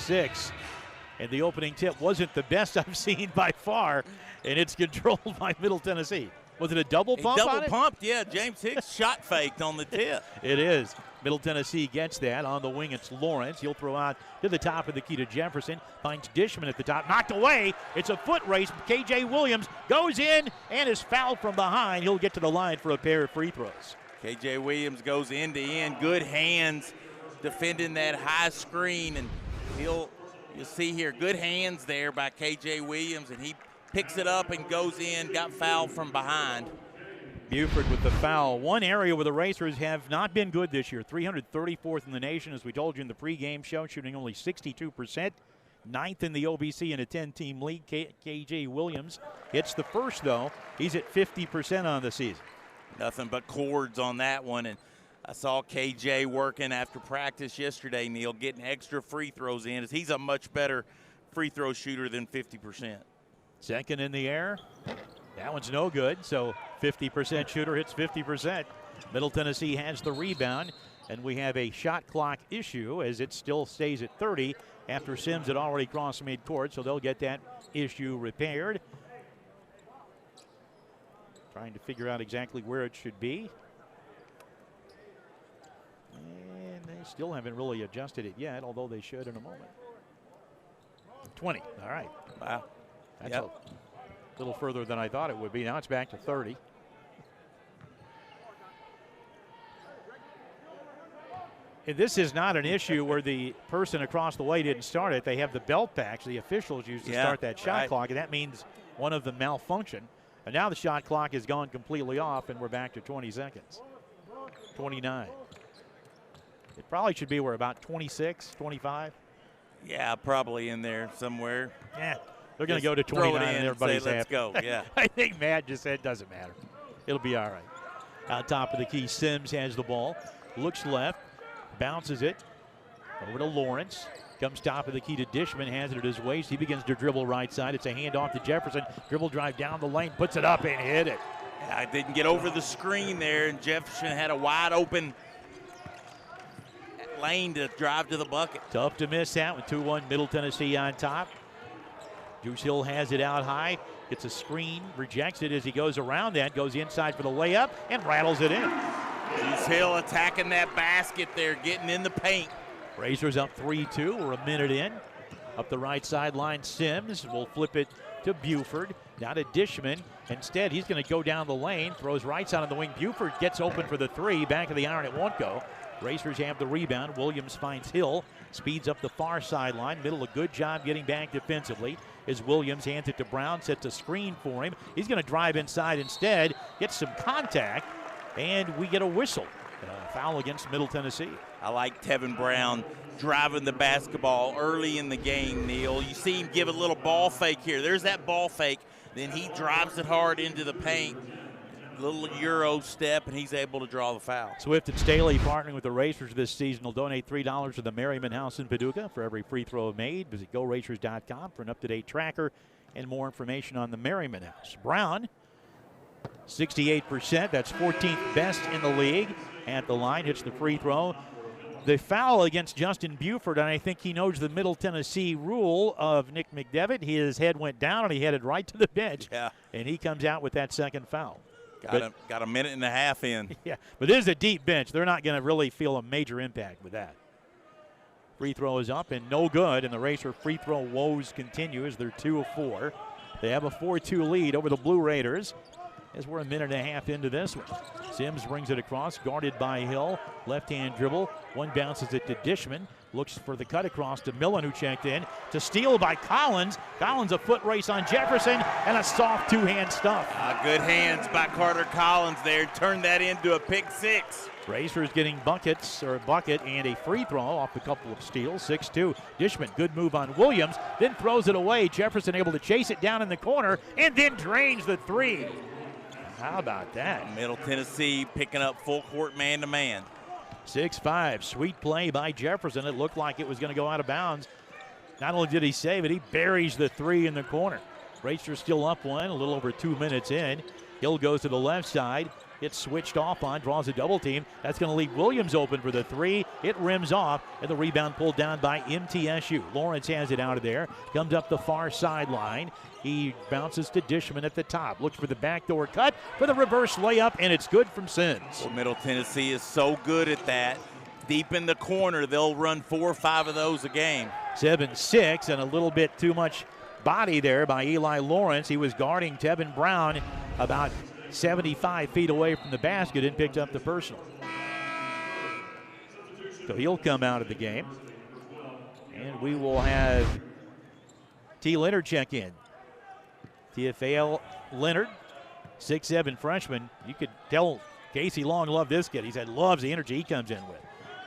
6. And the opening tip wasn't the best I've seen by far, and it's controlled by Middle Tennessee. Was it a double pump on it? Double pumped, yeah. James Hicks shot faked on the tip. It is. Middle Tennessee gets that. On the wing, it's Lawrence. He'll throw out to the top of the key to Jefferson. Finds Dishman at the top. Knocked away. It's a foot race. K.J. Williams goes in and is fouled from behind. He'll get to the line for a pair of free throws. K.J. Williams goes end to end. Good hands defending that high screen. And you'll see here, good hands there by K.J. Williams. And he picks it up and goes in. Got fouled from behind. Buford with the foul. One area where the Racers have not been good this year. 334th in the nation, as we told you in the pregame show, shooting only 62%. 9th in the OVC in a 10-team league. K.J. Williams hits the first, though. He's at 50% on the season. Nothing but cords on that one. And I saw K.J. working after practice yesterday, Neil, getting extra free throws in, as he's a much better free throw shooter than 50%. Second in the air. That one's no good, so 50% shooter hits 50%. Middle Tennessee has the rebound, and we have a shot clock issue as it still stays at 30 after Sims had already crossed midcourt, so they'll get that issue repaired. Trying to figure out exactly where it should be. And they still haven't really adjusted it yet, although they should in a moment. 20, all right. Wow. That's a little further than I thought it would be. Now it's back to 30. And this is not an issue where the person across the way didn't start it. They have the belt packs the officials used to start that shot clock, and that means one of them malfunctioned. And now the shot clock has gone completely off, and we're back to 20 seconds. 29. It probably should be, we're about 26, 25. Yeah, probably in there somewhere. Yeah. They're going to go to 29 and everybody's happy. Let's go, yeah. I think Matt just said doesn't matter. It'll be all right. Out top of the key, Sims has the ball. Looks left, bounces it over to Lawrence. Comes top of the key to Dishman, has it at his waist. He begins to dribble right side. It's a handoff to Jefferson. Dribble drive down the lane, puts it up and hit it. I didn't get over the screen there, and Jefferson had a wide open lane to drive to the bucket. Tough to miss that with 2-1 Middle Tennessee on top. Juice Hill has it out high, gets a screen, rejects it as he goes around that, goes inside for the layup, and rattles it in. Juice Hill attacking that basket there, getting in the paint. Racers up 3-2, we're a minute in. Up the right sideline, Sims will flip it to Buford, now to Dishman. Instead, he's going to go down the lane, throws right side on the wing. Buford gets open for the three, back of the iron, it won't go. Racers have the rebound. Williams finds Hill, speeds up the far sideline. Middle, a good job getting back defensively as Williams hands it to Brown, sets a screen for him. He's going to drive inside instead, gets some contact, and we get a whistle. Foul against Middle Tennessee. I like Tevin Brown driving the basketball early in the game, Neil. You see him give a little ball fake here. There's that ball fake. Then he drives it hard into the paint. Little Euro step, and he's able to draw the foul. Swift and Staley partnering with the Racers this season will donate $3 to the Merriman House in Paducah for every free throw made. Visit GoRacers.com for an up-to-date tracker and more information on the Merriman House. Brown, 68%. That's 14th best in the league. At the line, hits the free throw. The foul against Justin Buford, and I think he knows the Middle Tennessee rule of Nick McDevitt. His head went down, and he headed right to the bench. Yeah. And he comes out with that second foul. Got a minute and a half in. Yeah, but this is a deep bench. They're not going to really feel a major impact with that. Free throw is up and no good, and the Racer free throw woes continue as they're 2 of 4. They have a 4-2 lead over the Blue Raiders as we're a minute and a half into this one. Sims brings it across, guarded by Hill. Left-hand dribble. One bounces it to Dishman. Looks for the cut across to Millen, who checked in. To steal by Collins. Collins a foot race on Jefferson, and a soft two-hand stuff. Good hands by Carter Collins there. Turned that into a pick six. Racers getting buckets, or a bucket, and a free throw off a couple of steals. 6-2. Dishman, good move on Williams, then throws it away. Jefferson able to chase it down in the corner, and then drains the three. How about that? Middle Tennessee picking up full court man-to-man. 6-5, sweet play by Jefferson. It looked like it was going to go out of bounds. Not only did he save it, he buries the three in the corner. Racers still up one, a little over 2 minutes in. Hill goes to the left side. It's switched off on, draws a double team. That's going to leave Williams open for the three. It rims off, and the rebound pulled down by MTSU. Lawrence has it out of there. Comes up the far sideline. He bounces to Dishman at the top. Looks for the backdoor cut for the reverse layup, and it's good from Sins. Well, Middle Tennessee is so good at that. Deep in the corner, they'll run 4 or 5 of those a game. 7-6, and a little bit too much body there by Eli Lawrence. He was guarding Tevin Brown about 75 feet away from the basket and picked up the personal. So he'll come out of the game. And we will have T. Leonard check in. TFAL Leonard, 6'7" freshman. You could tell Casey Long loved this kid. He said loves the energy he comes in with.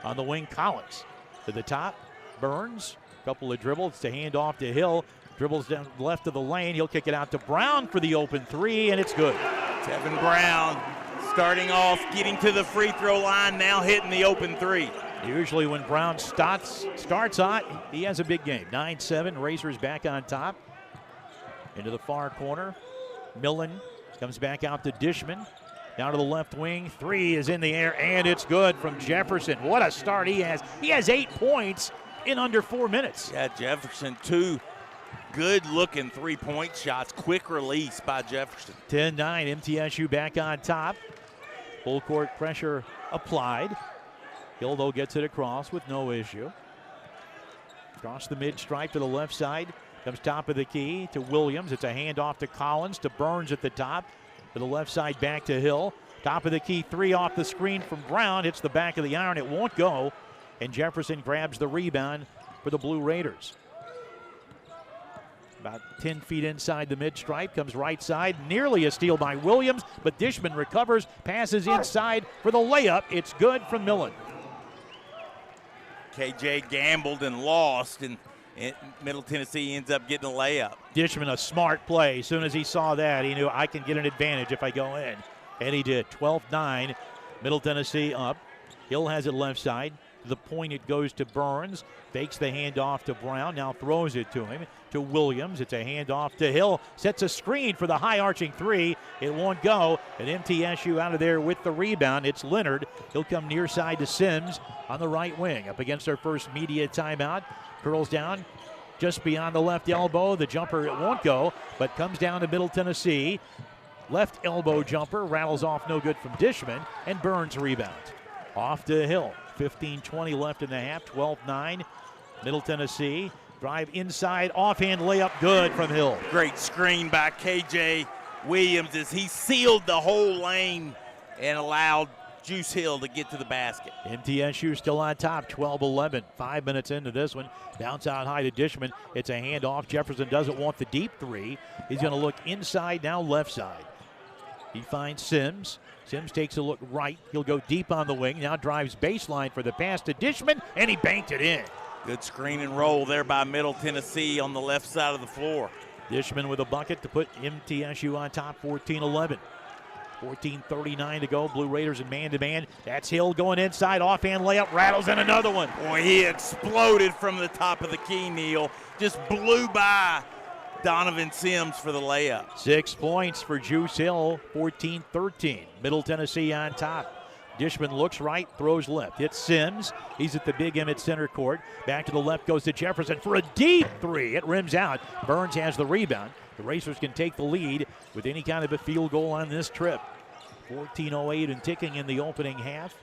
On the wing, Collins to the top. Burns, a couple of dribbles to hand off to Hill. Dribbles down left of the lane. He'll kick it out to Brown for the open three, and it's good. Tevin Brown starting off, getting to the free throw line, now hitting the open three. Usually when Brown starts hot, he has a big game. 9-7, Racers back on top. Into the far corner. Millen comes back out to Dishman. Down to the left wing. Three is in the air, and it's good from Jefferson. What a start he has. He has 8 points in under 4 minutes. Yeah, Jefferson, 2 good-looking three-point shots. Quick release by Jefferson. 10-9, MTSU back on top. Full court pressure applied. Hill, though, gets it across with no issue. Across the mid-stripe to the left side. Comes top of the key to Williams. It's a handoff to Collins, to Burns at the top. To the left side, back to Hill. Top of the key, three off the screen from Brown. Hits the back of the iron. It won't go. And Jefferson grabs the rebound for the Blue Raiders. About 10 feet inside the mid-stripe. Comes right side. Nearly a steal by Williams. But Dishman recovers. Passes inside for the layup. It's good from Millen. KJ gambled and lost, and Middle Tennessee ends up getting a layup. Dishman, a smart play. As soon as he saw that, he knew I can get an advantage if I go in. And he did. 12-9. Middle Tennessee up. Hill has it left side. To the point it goes to Burns. Fakes the handoff to Brown. Now throws it to him. To Williams. It's a handoff to Hill. Sets a screen for the high arching three. It won't go. And MTSU out of there with the rebound. It's Leonard. He'll come near side to Sims on the right wing. Up against our first media timeout. Curls down just beyond the left elbow. The jumper, it won't go, but comes down to Middle Tennessee. Left elbow jumper rattles off, no good from Dishman, and Burns rebounds. Off to Hill. 15-20 left in the half. 12-9. Middle Tennessee. Drive inside. Offhand layup good from Hill. Great screen by KJ Williams as he sealed the whole lane and allowed Juice Hill to get to the basket. MTSU still on top, 12-11. 5 minutes into this one. Bounce out high to Dishman. It's a handoff. Jefferson doesn't want the deep three. He's going to look inside, now left side. He finds Sims. Sims takes a look right. He'll go deep on the wing. Now drives baseline for the pass to Dishman, and he banked it in. Good screen and roll there by Middle Tennessee on the left side of the floor. Dishman with a bucket to put MTSU on top, 14-11. 14:39 to go. Blue Raiders in man-to-man. That's Hill going inside. Offhand layup. Rattles in another one. Boy, he exploded from the top of the key, Neil. Just blew by Donovan Sims for the layup. 6 points for Juice Hill. 14-13. Middle Tennessee on top. Dishman looks right, throws left. Hits Sims. He's at the big M at center court. Back to the left goes to Jefferson for a deep three. It rims out. Burns has the rebound. The Racers can take the lead with any kind of a field goal on this trip. 14:08 and ticking in the opening half.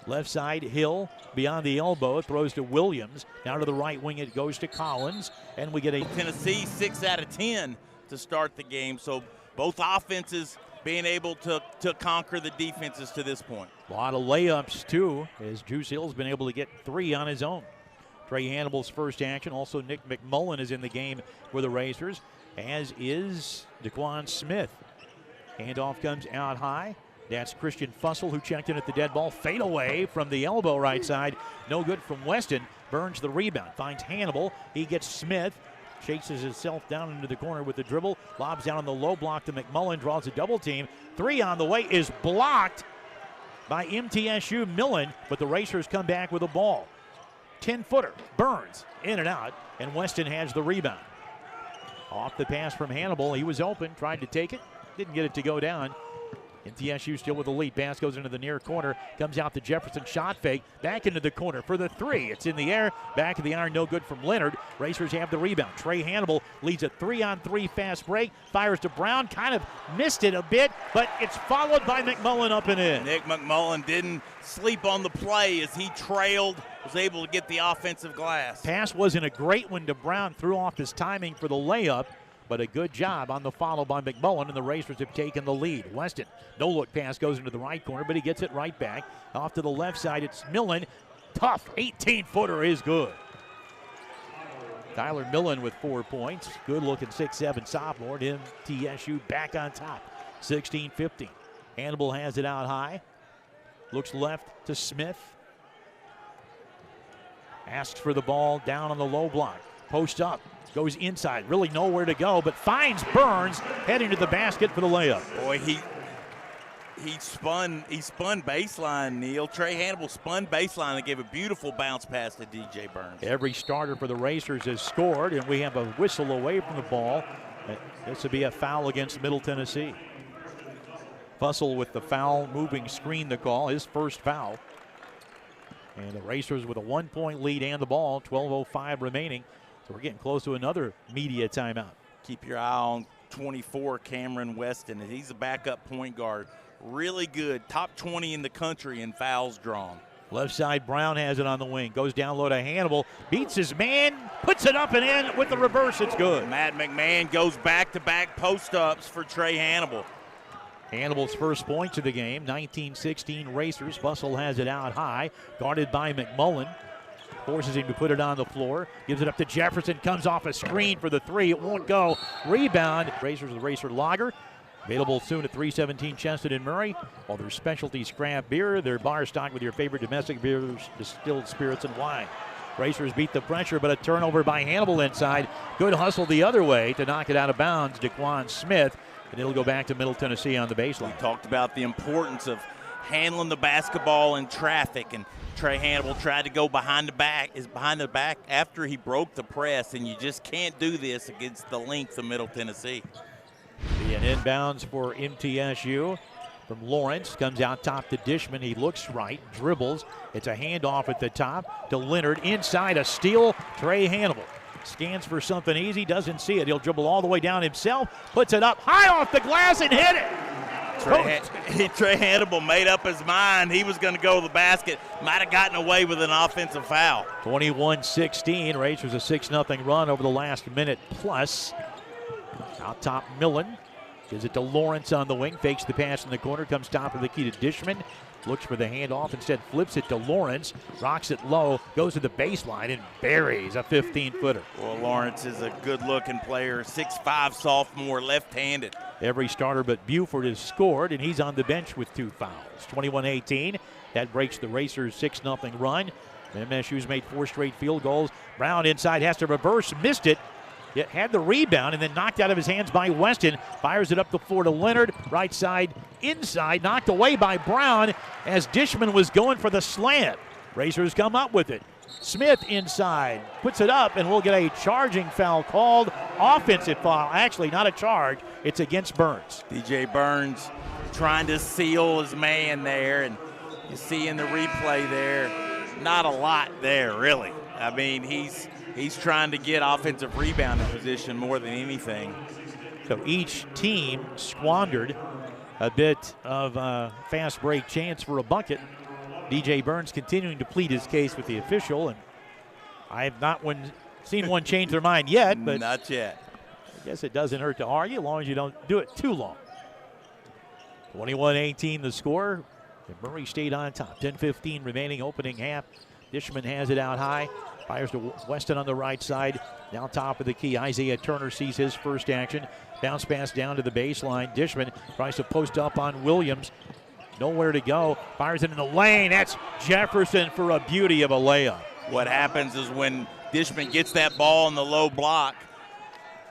Left side, Hill beyond the elbow. Throws to Williams. Now to the right wing it goes to Collins. And we get a Tennessee 6 out of 10 to start the game. So both offenses being able to conquer the defenses to this point. A lot of layups, too, as Juice Hill's been able to get 3 on his own. Trey Hannibal's first action. Also, Nick McMullen is in the game for the Racers, as is DeQuan Smith. Handoff comes out high. That's Christian Fussell, who checked in at the dead ball. Fade away from the elbow right side. No good from Weston. Burns the rebound. Finds Hannibal. He gets Smith. Chases himself down into the corner with the dribble. Lobs down on the low block to McMullen. Draws a double team. 3 on the way is blocked by MTSU Millen, but the Racers come back with a ball. 10-footer. Burns in and out, and Weston has the rebound. Off the pass from Hannibal. He was open, tried to take it. didn't get it to go down. NTSU still with the lead. Pass goes into the near corner. Comes out to Jefferson. Shot fake. Back into the corner for the three. It's in the air. Back of the iron. No good from Leonard. Racers have the rebound. Trey Hannibal leads a 3-on-3 fast break. Fires to Brown. Kind of missed it a bit, but it's followed by McMullen up and in. Nick McMullen didn't sleep on the play as he trailed. Was able to get the offensive glass. Pass wasn't a great one to Brown. Threw off his timing for the layup. But a good job on the follow by McMullen, and the Racers have taken the lead. Weston, no-look pass goes into the right corner, but he gets it right back. Off to the left side, it's Millen. Tough 18-footer is good. Tyler Millen with 4 points. Good-looking 6'7" sophomore. MTSU back on top, 16-15. Hannibal has it out high. Looks left to Smith. Asks for the ball down on the low block. Post up. Goes inside, really nowhere to go, but finds Burns heading to the basket for the layup. Boy, he spun baseline, Neil. Trey Hannibal spun baseline and gave a beautiful bounce pass to DJ Burns. Every starter for the Racers has scored, and we have a whistle away from the ball. This would be a foul against Middle Tennessee. Fussell with the foul, moving screen the call, his first foul. And the Racers with a 1-point lead and the ball, 12:05 remaining. So we're getting close to another media timeout. Keep your eye on 24, Cameron Weston. He's a backup point guard. Really good. Top 20 in the country in fouls drawn. Left side, Brown has it on the wing. Goes down low to Hannibal. Beats his man. Puts it up and in with the reverse. It's good. Matt McMahon goes back-to-back post-ups for Trey Hannibal. Hannibal's first points of the game. 19-16 Racers. Fussell has it out high. Guarded by McMullen. Forces him to put it on the floor. Gives it up to Jefferson. Comes off a screen for the three. It won't go. Rebound. Racers with Racer Lager. Available soon at 317 Cheston and Murray. All their specialty craft beer. Their bar stocked with your favorite domestic beers, distilled spirits, and wine. Racers beat the pressure, but a turnover by Hannibal inside. Good hustle the other way to knock it out of bounds. DeQuan Smith. And it'll go back to Middle Tennessee on the baseline. We talked about the importance of handling the basketball in traffic, and Trey Hannibal tried to go behind the back after he broke the press, and you just can't do this against the length of Middle Tennessee. Be an inbounds for MTSU from Lawrence. Comes out top to Dishman. He looks right, dribbles. It's a handoff at the top to Leonard. Inside a steal, Trey Hannibal. Scans for something easy, doesn't see it. He'll dribble all the way down himself, puts it up high off the glass and hit it. Trey Hannibal made up his mind. He was going to go to the basket. Might have gotten away with an offensive foul. 21-16. Racers a 6-0 run over the last minute plus. Out top, Millen. Gives it to Lawrence on the wing. Fakes the pass in the corner. Comes top of the key to Dishman. Looks for the handoff. Instead flips it to Lawrence. Rocks it low. Goes to the baseline and buries a 15-footer. Well, Lawrence is a good-looking player. 6'5" sophomore, left-handed. Every starter but Buford has scored, and he's on the bench with 2 fouls. 21-18. That breaks the Racers' 6-0 run. MSU's made 4 straight field goals. Brown inside has to reverse. Missed it. Yet had the rebound and then knocked out of his hands by Weston. Fires it up the floor to Leonard. Right side, inside. Knocked away by Brown as Dishman was going for the slam. Racers come up with it. Smith inside. Puts it up, and we'll get a charging foul called. Offensive foul. Actually, not a charge. It's against Burns. DJ Burns trying to seal his man there. And you see in the replay there, not a lot there, really. I mean, he's trying to get offensive rebounding position more than anything. So each team squandered a bit of a fast break chance for a bucket. DJ Burns continuing to plead his case with the official, and I have not seen one change their mind yet, but not yet. I guess it doesn't hurt to argue as long as you don't do it too long. 21-18 the score. And Murray stayed on top. 10:15 remaining, opening half. Dishman has it out high. Fires to Weston on the right side. Now top of the key. Isaiah Turner sees his first action. Bounce pass down to the baseline. Dishman tries to post up on Williams. Nowhere to go. Fires it in the lane. That's Jefferson for a beauty of a layup. What happens is when Dishman gets that ball in the low block,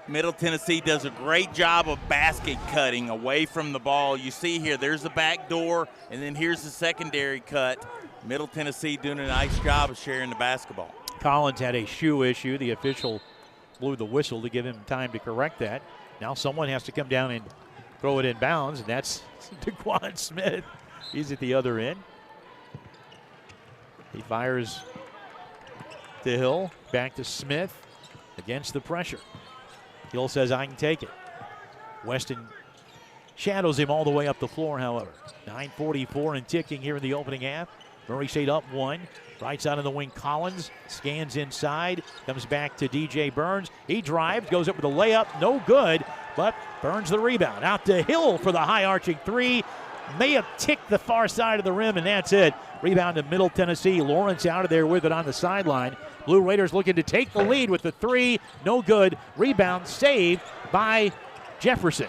Middle Tennessee does a great job of basket cutting away from the ball. You see here, there's the back door, and then here's the secondary cut. Middle Tennessee doing a nice job of sharing the basketball. Collins had a shoe issue. The official blew the whistle to give him time to correct that. Now someone has to come down and throw it in bounds, and that's DeQuan Smith. He's at the other end. He fires to Hill, back to Smith against the pressure. Hill says, I can take it. Weston shadows him all the way up the floor, however. 9:44 and ticking here in the opening half. Murray State up 1. Right side of the wing, Collins scans inside, comes back to DJ Burns. He drives, goes up with a layup, no good, but Burns the rebound. Out to Hill for the high arching 3. May have ticked the far side of the rim, and that's it. Rebound to Middle Tennessee. Lawrence out of there with it on the sideline. Blue Raiders looking to take the lead with the 3. No good. Rebound saved by Jefferson.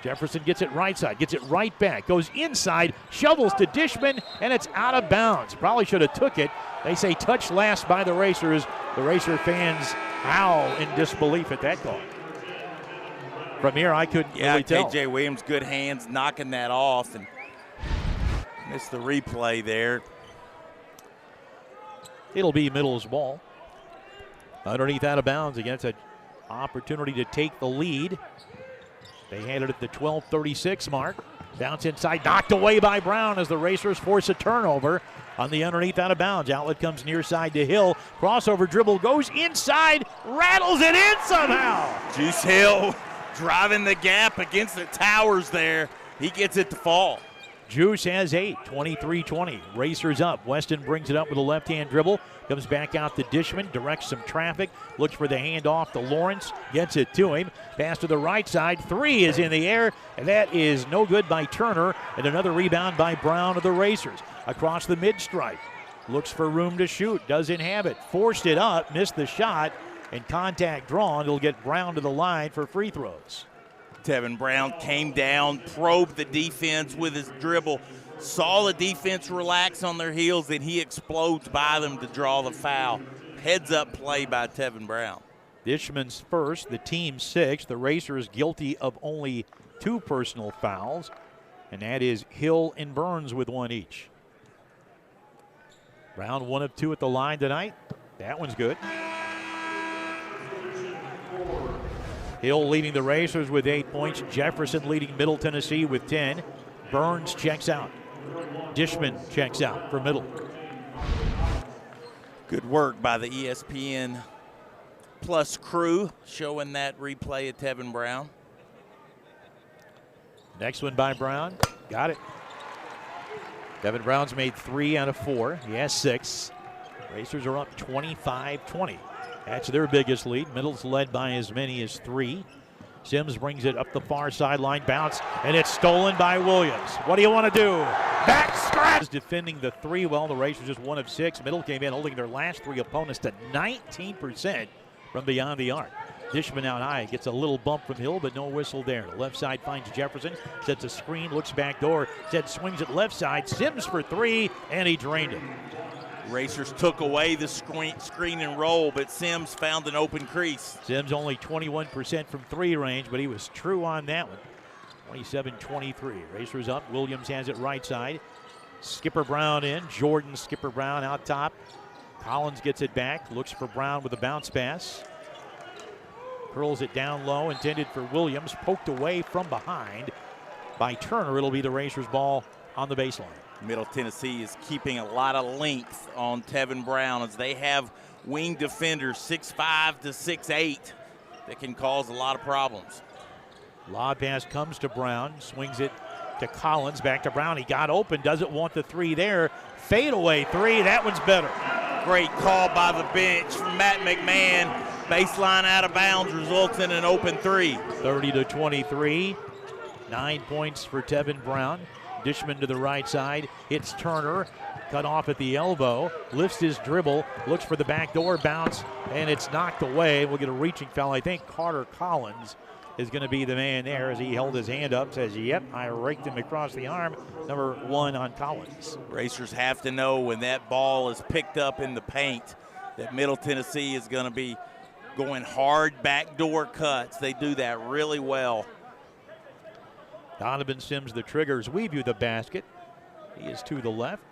Jefferson gets it right side, gets it right back, goes inside, shovels to Dishman, and it's out of bounds. Probably should have took it. They say touch last by the Racers. The Racer fans howl in disbelief at that call. From here, I couldn't really tell. KJ Williams, good hands, knocking that off, and missed the replay there. It'll be Middle's ball. Underneath out of bounds against an opportunity to take the lead. They had it at the 12:36 mark. Bounce inside, knocked away by Brown as the Racers force a turnover on the underneath out of bounds. Outlet comes near side to Hill. Crossover dribble goes inside, rattles it in somehow. Juice Hill driving the gap against the towers there. He gets it to fall. Juice has 8, 23-20. Racers up. Weston brings it up with a left-hand dribble. Comes back out to Dishman, directs some traffic, looks for the handoff to Lawrence, gets it to him. Pass to the right side, 3 is in the air, and that is no good by Turner, and another rebound by Brown of the Racers. Across the mid-stripe, looks for room to shoot, doesn't have it. Forced it up, missed the shot, and contact drawn. It'll get Brown to the line for free throws. Tevin Brown came down, probed the defense with his dribble, saw the defense relax on their heels, and he explodes by them to draw the foul. Heads up play by Tevin Brown. Dishman's first, the team 6. The Racers guilty of only 2 personal fouls, and that is Hill and Burns with 1 each. Brown 1 of 2 at the line tonight. That one's good. Hill leading the Racers with 8 points. Jefferson leading Middle Tennessee with 10. Burns checks out. Dishman checks out for Middle. Good work by the ESPN Plus crew showing that replay of Tevin Brown. Next one by Brown. Got it. Tevin Brown's made 3 out of 4. He has 6. Racers are up 25-20. That's their biggest lead. Middle's led by as many as 3. Sims brings it up the far sideline, bounce, and it's stolen by Williams. What do you want to do? Back scratch! Defending the 3. Well, the Racers just 1 of 6. Middle came in holding their last 3 opponents to 19% from beyond the arc. Dishman out high, gets a little bump from Hill, but no whistle there. The left side finds Jefferson, sets a screen, looks back door, Zed swings it left side, Sims for 3, and he drained it. Racers took away the screen and roll, but Sims found an open crease. Sims only 21% from 3 range, but he was true on that one. 27-23. Racers up. Williams has it right side. Skipper Brown in. Jordan Skipper Brown out top. Collins gets it back. Looks for Brown with a bounce pass. Curls it down low. Intended for Williams. Poked away from behind by Turner. It'll be the Racers' ball on the baseline. Middle Tennessee is keeping a lot of length on Tevin Brown as they have wing defenders 6'5" to 6'8" that can cause a lot of problems. Lob pass comes to Brown, swings it to Collins, back to Brown. He got open, doesn't want the 3 there. Fadeaway 3, that one's better. Great call by the bench from Matt McMahon. Baseline out of bounds results in an open 3. 30-23, 9 points for Tevin Brown. Dishman to the right side, hits Turner, cut off at the elbow, lifts his dribble, looks for the backdoor bounce, and it's knocked away. We'll get a reaching foul. I think Carter Collins is going to be the man there as he held his hand up, says, yep, I raked him across the arm. Number 1 on Collins. Racers have to know when that ball is picked up in the paint that Middle Tennessee is going to be going hard backdoor cuts. They do that really well. Donovan Sims, the triggers. We view the basket. He is to the left.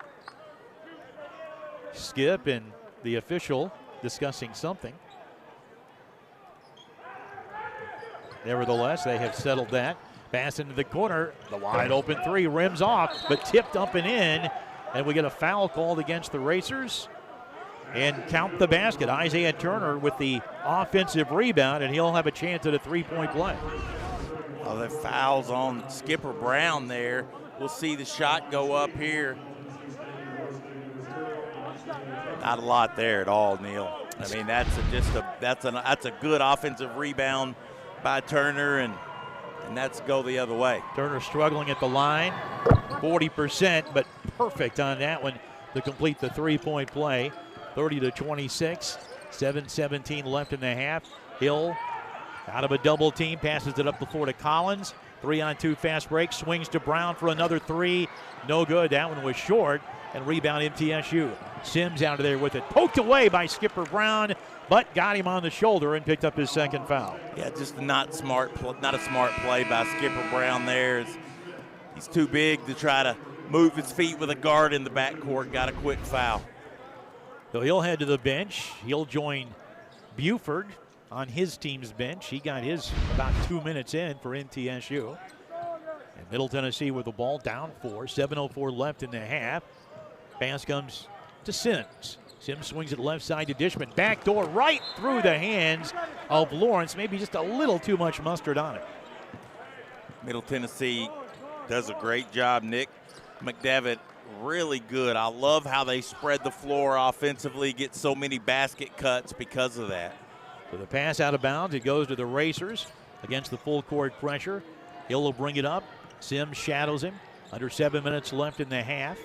Skip and the official discussing something. Nevertheless, they have settled that. Pass into the corner. The wide open three rims off, but tipped up and in. And we get a foul called against the Racers. And count the basket. Isaiah Turner with the offensive rebound, and he'll have a chance at a three-point play. Oh, the foul's on Skipper Brown there. We'll see the shot go up here. Not a lot there at all, Neil. I mean, that's a good offensive rebound by Turner, and that's go the other way. Turner struggling at the line, 40%, but perfect on that one to complete the three-point play. 30-26, 7:17 left in the half. Hill out of a double team, passes it up the floor to Collins. 3-on-2 fast break, swings to Brown for another three. No good, that one was short, and rebound MTSU. Sims out of there with it, poked away by Skipper Brown, but got him on the shoulder and picked up his second foul. Yeah, just not a smart play by Skipper Brown there. He's too big to try to move his feet with a guard in the backcourt, got a quick foul. So he'll head to the bench. He'll join Buford on his team's bench. He got his about 2 minutes in for NTSU. And Middle Tennessee with the ball down 4, 7:04 left in the half. Pass comes to Sims. Sims swings it left side to Dishman. Backdoor right through the hands of Lawrence. Maybe just a little too much mustard on it. Middle Tennessee does a great job, Nick. McDevitt really good. I love how they spread the floor offensively, get so many basket cuts because of that. So the pass out of bounds, it goes to the Racers against the full court pressure. Hill will bring it up. Sims shadows him. Under 7 minutes left in the half.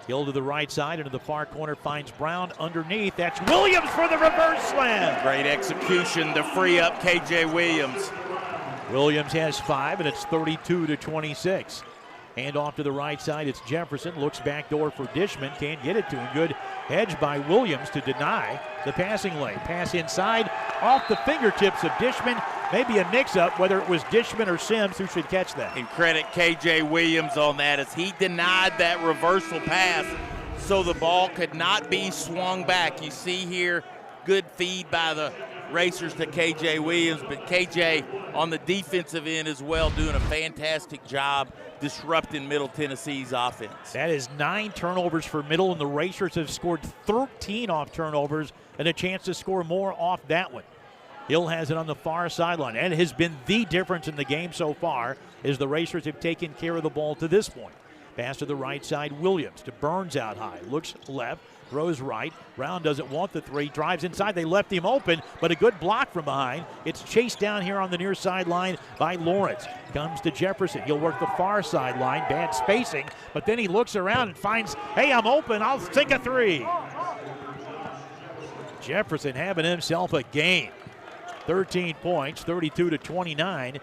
Hill to the right side, into the far corner, finds Brown underneath. That's Williams for the reverse slam. Great execution to free up KJ Williams. Williams has 5, and it's 32-26. Hand off to the right side, it's Jefferson. Looks back door for Dishman, can't get it to him. Good hedge by Williams to deny the passing lane. Pass inside, off the fingertips of Dishman. Maybe a mix-up, whether it was Dishman or Sims who should catch that. And credit KJ Williams on that, as he denied that reversal pass so the ball could not be swung back. You see here, good feed by the Racers to KJ Williams, but KJ on the defensive end as well, doing a fantastic job disrupting Middle Tennessee's offense. That is 9 turnovers for Middle, and the Racers have scored 13 off turnovers and a chance to score more off that one. Hill has it on the far sideline, and it has been the difference in the game so far as the Racers have taken care of the ball to this point. Pass to the right side, Williams to Burns out high, looks left, throws right. Brown doesn't want the three, drives inside. They left him open, but a good block from behind. It's chased down here on the near sideline by Lawrence. Comes to Jefferson. He'll work the far sideline, bad spacing, but then he looks around and finds, hey, I'm open, I'll sink a three. Jefferson having himself a game. 13 points, 32-29.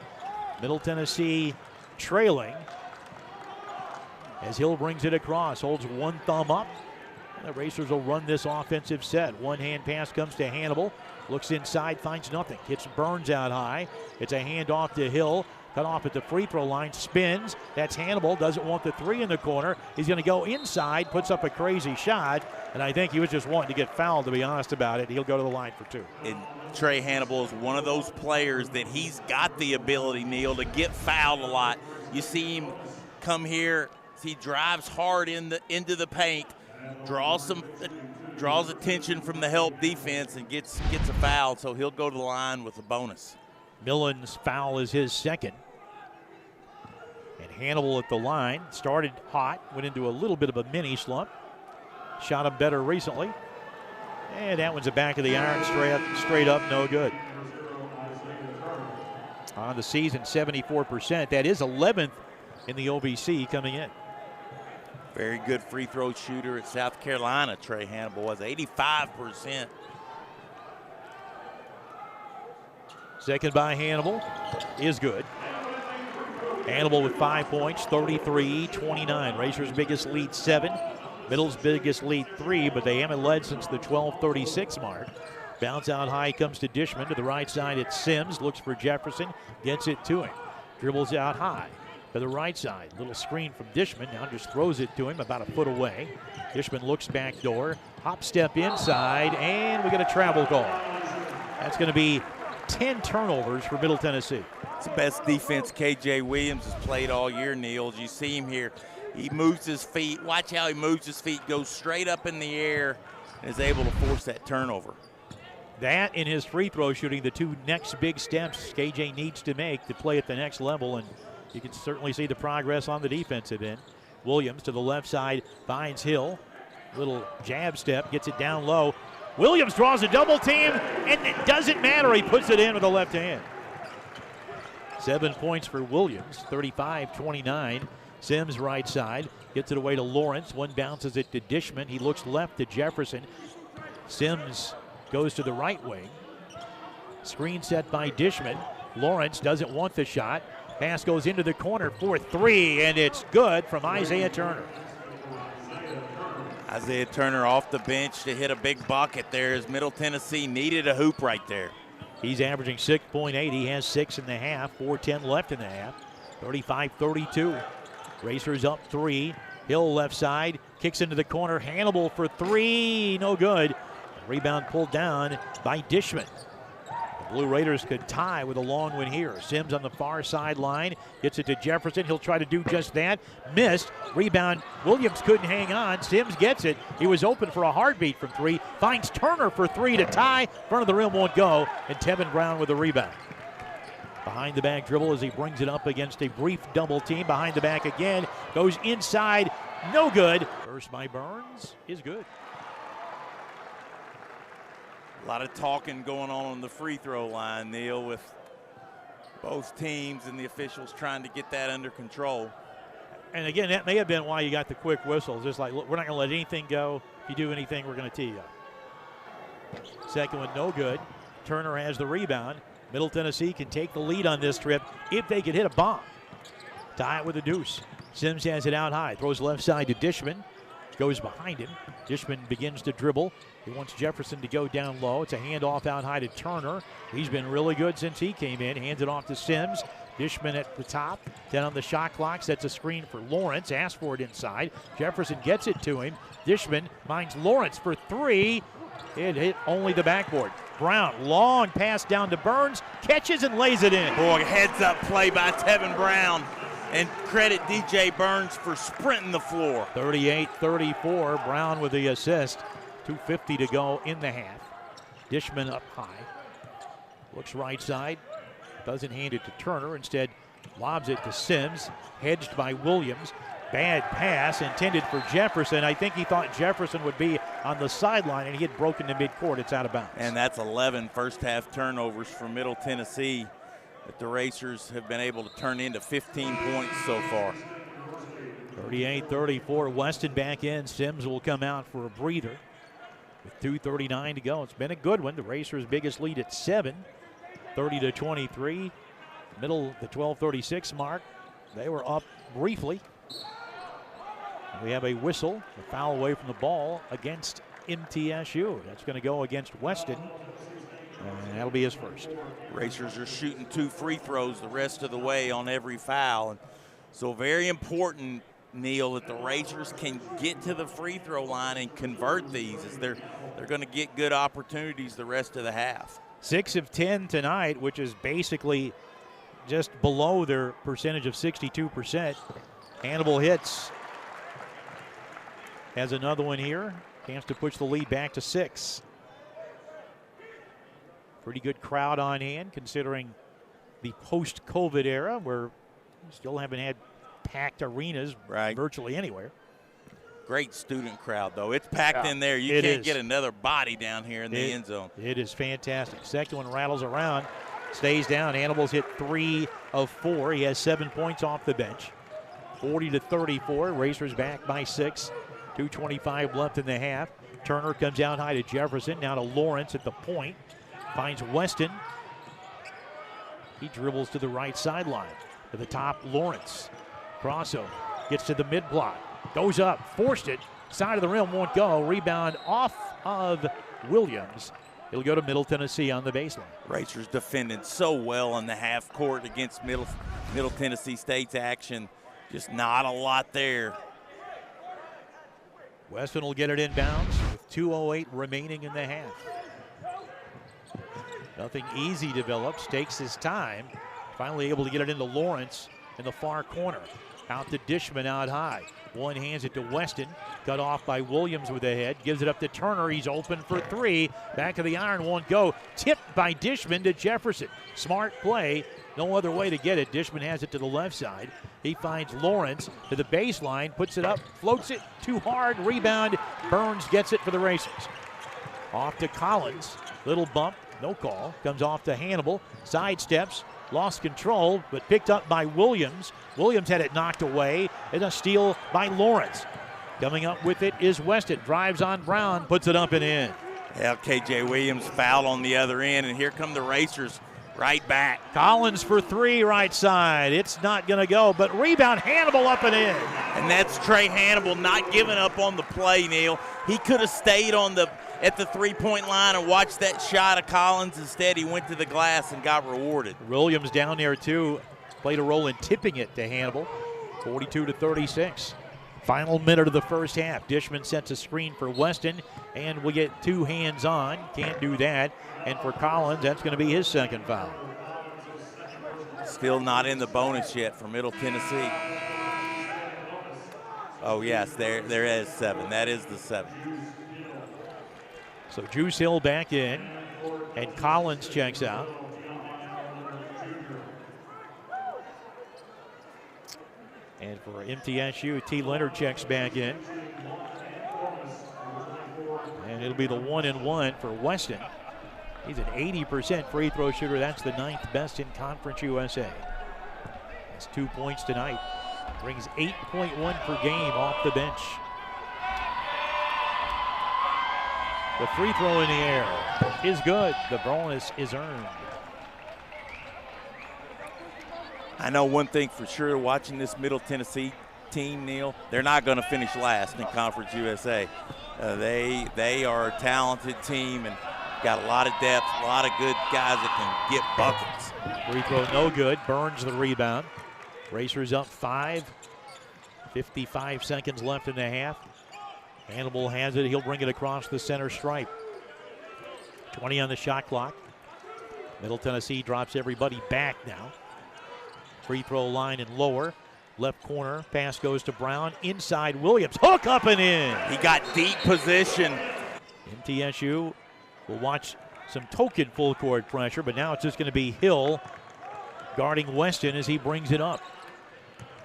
Middle Tennessee trailing as Hill brings it across, holds one thumb up. The Racers will run this offensive set. One-hand pass comes to Hannibal. Looks inside, finds nothing. Hits Burns out high. It's a handoff to Hill. Cut off at the free throw line. Spins. That's Hannibal. Doesn't want the three in the corner. He's going to go inside. Puts up a crazy shot. And I think he was just wanting to get fouled, to be honest about it. He'll go to the line for 2. And Trey Hannibal is one of those players that he's got the ability, Neil, to get fouled a lot. You see him come here. He drives hard into the paint. Draws attention from the help defense and gets a foul, so he'll go to the line with a bonus. Millen's foul is his second. And Hannibal at the line started hot, went into a little bit of a mini slump. Shot him better recently. And that one's the back of the iron, straight up, no good. On the season, 74%. That is 11th in the OVC coming in. Very good free throw shooter at South Carolina, Trey Hannibal was 85%. Second by Hannibal is good. Hannibal with 5 points, 33-29. Racers' biggest lead 7. Middle's biggest lead 3, but they haven't led since the 12:36 mark. Bounce out high comes to Dishman. To the right side, it's Sims. Looks for Jefferson. Gets it to him. Dribbles out high. To the right side, little screen from Dishman, now just throws it to him about a foot away. Dishman looks back door, hop step inside, and we get a travel call. That's going to be 10 turnovers for Middle Tennessee. It's the best defense KJ Williams has played all year, Neil. As you see him here, he moves his feet. Watch how he moves his feet, goes straight up in the air, and is able to force that turnover. That and his free throw shooting, the two next big steps KJ needs to make to play at the next level, and you can certainly see the progress on the defensive end. Williams to the left side finds Hill. Little jab step, gets it down low. Williams draws a double team, and it doesn't matter. He puts it in with the left hand. 7 points for Williams, 35-29. Sims right side, gets it away to Lawrence. One bounces it to Dishman. He looks left to Jefferson. Sims goes to the right wing. Screen set by Dishman. Lawrence doesn't want the shot. Pass goes into the corner for three, and it's good from Isaiah Turner. Isaiah Turner off the bench to hit a big bucket there as Middle Tennessee needed a hoop right there. He's averaging 6.8. He has 6.5. 4:10 left in the half. 35-32. Racers up three. Hill left side. Kicks into the corner. Hannibal for three. No good. Rebound pulled down by Dishman. The Blue Raiders could tie with a long one here. Sims on the far sideline. Gets it to Jefferson. He'll try to do just that. Missed. Rebound. Williams couldn't hang on. Sims gets it. He was open for a heartbeat from three. Finds Turner for three to tie. Front of the rim won't go. And Tevin Brown with the rebound. Behind the back dribble as he brings it up against a brief double team. Behind the back again. Goes inside. No good. First by Burns is good. A lot of talking going on the free throw line, Neil, with both teams and the officials trying to get that under control. And again, that may have been why you got the quick whistles. Just like, look, we're not going to let anything go. If you do anything, we're going to tee you up. Second one, no good. Turner has the rebound. Middle Tennessee can take the lead on this trip if they could hit a bomb. Tie it with a deuce. Sims has it out high. Throws left side to Dishman. Goes behind him. Dishman begins to dribble. He wants Jefferson to go down low. It's a handoff out high to Turner. He's been really good since he came in. Hands it off to Sims. Dishman at the top. 10 on the shot clock. Sets a screen for Lawrence. Asks for it inside. Jefferson gets it to him. Dishman finds Lawrence for three. It hit only the backboard. Brown, long pass down to Burns. Catches and lays it in. Boy, heads up play by Tevin Brown. And credit DJ Burns for sprinting the floor. 38-34. Brown with the assist. 2:50 to go in the half. Dishman up high. Looks right side. Doesn't hand it to Turner. Instead, lobs it to Sims. Hedged by Williams. Bad pass intended for Jefferson. I think he thought Jefferson would be on the sideline, and he had broken to midcourt. It's out of bounds. And that's 11 first-half turnovers for Middle Tennessee that the Racers have been able to turn into 15 points so far. 38-34. Weston back in. Sims will come out for a breather with 2:39 to go. It's been a good one. The Racers' biggest lead at 7, 30-23. Middle, the 12:36 mark. They were up briefly. We have a whistle, a foul away from the ball against MTSU. That's going to go against Weston, and that'll be his first. Racers are shooting 2 free throws the rest of the way on every foul. And so very important, Neil, that the Racers can get to the free throw line and convert these, as they're going to get good opportunities the rest of the half. 6 of 10 tonight, which is basically just below their percentage of 62%. Hannibal hits. Has another one here. Chance to push the lead back to 6. Pretty good crowd on hand considering the post-COVID era where we still haven't had packed arenas virtually anywhere. Great student crowd, though. It's packed in there. You can't get another body down here in the end zone. It is fantastic. Second one rattles around, stays down. Hannibal's hit 3 of 4. He has 7 points off the bench. 40-34. Racers back by 6. 2:25 left in the half. Turner comes out high to Jefferson. Now to Lawrence at the point. Finds Weston. He dribbles to the right sideline. To the top, Lawrence. Crossover. Gets to the mid-block. Goes up. Forced it. Side of the rim won't go. Rebound off of Williams. It'll go to Middle Tennessee on the baseline. Racers defending so well in the half court against Middle Tennessee State's action. Just not a lot there. Weston will get it inbounds with 2:08 remaining in the half. Nothing easy develops, takes his time, Finally able to get it into Lawrence in the far corner. Out to Dishman out high. One hands it to Weston. Cut off by Williams with the head. Gives it up to Turner. He's open for three. Back of the iron, won't go. Tipped by Dishman to Jefferson. Smart play. No other way to get it. Dishman has it to the left side. He finds Lawrence to the baseline. Puts it up. Floats it too hard. Rebound. Burns gets it for the Racers. Off to Collins. Little bump. No call. Comes off to Hannibal. Sidesteps. Lost control, but picked up by Williams. Williams had it knocked away, and a steal by Lawrence. Coming up with it is Weston. Drives on Brown, puts it up and in. Yeah, KJ Williams fouled on the other end, and here come the Racers right back. Collins for three, right side. It's not going to go, but rebound, Hannibal up and in. And that's Trey Hannibal not giving up on the play, Neil. He could have stayed at the three-point line and watched that shot of Collins. Instead, he went to the glass and got rewarded. Williams down there, too. Played a role in tipping it to Hannibal. 42-36. Final minute of the first half. Dishman sets a screen for Weston, and we get two hands on. Can't do that. And for Collins, that's going to be his second foul. Still not in the bonus yet for Middle Tennessee. Oh, yes, there is 7. That is the 7. So Juice Hill back in, and Collins checks out. And for MTSU, T. Leonard checks back in. And it'll be the 1-and-1 for Weston. He's an 80% free throw shooter. That's the 9th best in Conference USA. That's 2 points tonight. Brings 8.1 per game off the bench. The free throw in the air is good. The bonus is earned. I know one thing for sure watching this Middle Tennessee team, Neil, they're not going to finish last in Conference USA. They are a talented team and got a lot of depth, a lot of good guys that can get buckets. Free throw no good. Burns the rebound. Racers up 5. 55 seconds left in the half. Hannibal has it. He'll bring it across the center stripe. 20 on the shot clock. Middle Tennessee drops everybody back now. Free throw line and lower. Left corner. Pass goes to Brown. Inside Williams. Hook up and in. He got deep position. MTSU will watch some token full court pressure, but now it's just going to be Hill guarding Weston as he brings it up.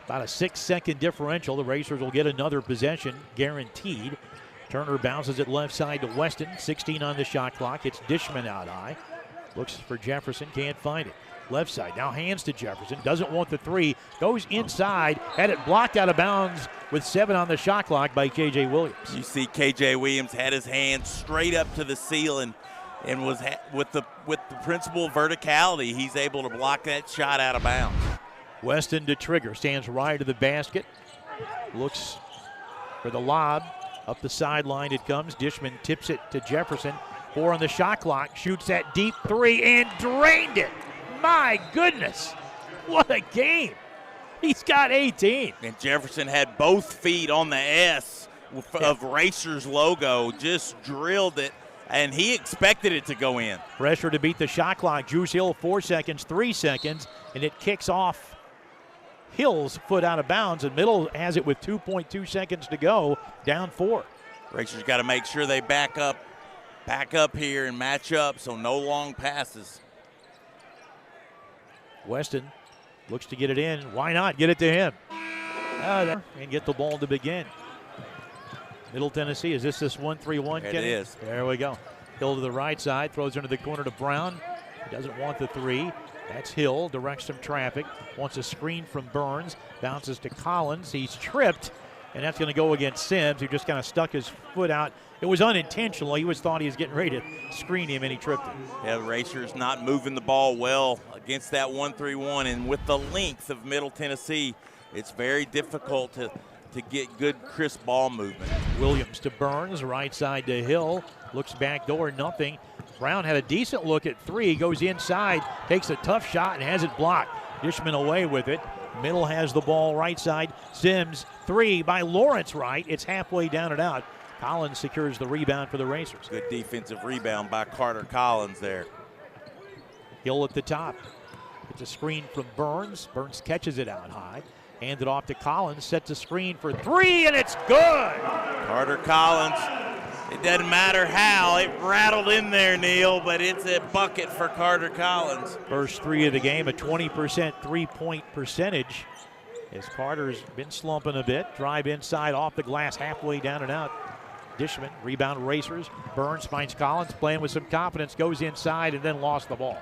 About a 6-second differential. The Racers will get another possession, guaranteed. Turner bounces it left side to Weston. 16 on the shot clock. It's Dishman out high. Looks for Jefferson, can't find it. Left side, now hands to Jefferson. Doesn't want the three. Goes inside. Had it blocked out of bounds with 7 on the shot clock by KJ Williams. You see KJ Williams had his hand straight up to the ceiling and was with the principal verticality, he's able to block that shot out of bounds. Weston to trigger, stands right to the basket. Looks for the lob. Up the sideline it comes. Dishman tips it to Jefferson. 4 on the shot clock. Shoots that deep 3 and drained it. My goodness. What a game. He's got 18. And Jefferson had both feet on the S of Racers logo. Just drilled it. And he expected it to go in. Pressure to beat the shot clock. Juice Hill 4 seconds, 3 seconds. And it kicks off Hill's foot out of bounds, and Middle has it with 2.2 seconds to go, down 4. Racers got to make sure they back up here and match up, so no long passes. Weston looks to get it in. Why not get it to him? And get the ball to begin. Middle Tennessee, is this 1-3-1? It is. There we go. Hill to the right side, throws into the corner to Brown. He doesn't want the 3. That's Hill, directs some traffic, wants a screen from Burns, bounces to Collins. He's tripped, and that's going to go against Sims, who just kind of stuck his foot out. It was unintentional. He thought he was getting ready to screen him, and he tripped him. Yeah, the Racers not moving the ball well against that 1-3-1, and with the length of Middle Tennessee, it's very difficult to get good, crisp ball movement. Williams to Burns, right side to Hill, looks back door, nothing. Brown had a decent look at 3, goes inside, takes a tough shot and has it blocked. Dishman away with it. Middle has the ball right side. Sims, 3 by Lawrence right. It's halfway down and out. Collins secures the rebound for the Racers. Good defensive rebound by Carter Collins there. Hill at the top. It's a screen from Burns. Burns catches it out high. Hands it off to Collins. Sets a screen for three, and it's good. Carter Collins, it doesn't matter how. It rattled in there, Neil, but it's a bucket for Carter Collins. First three of the game, a 20% three-point percentage. As Carter's been slumping a bit. Drive inside off the glass, halfway down and out. Dishman, rebound racers. Burns finds Collins playing with some confidence, goes inside and then lost the ball.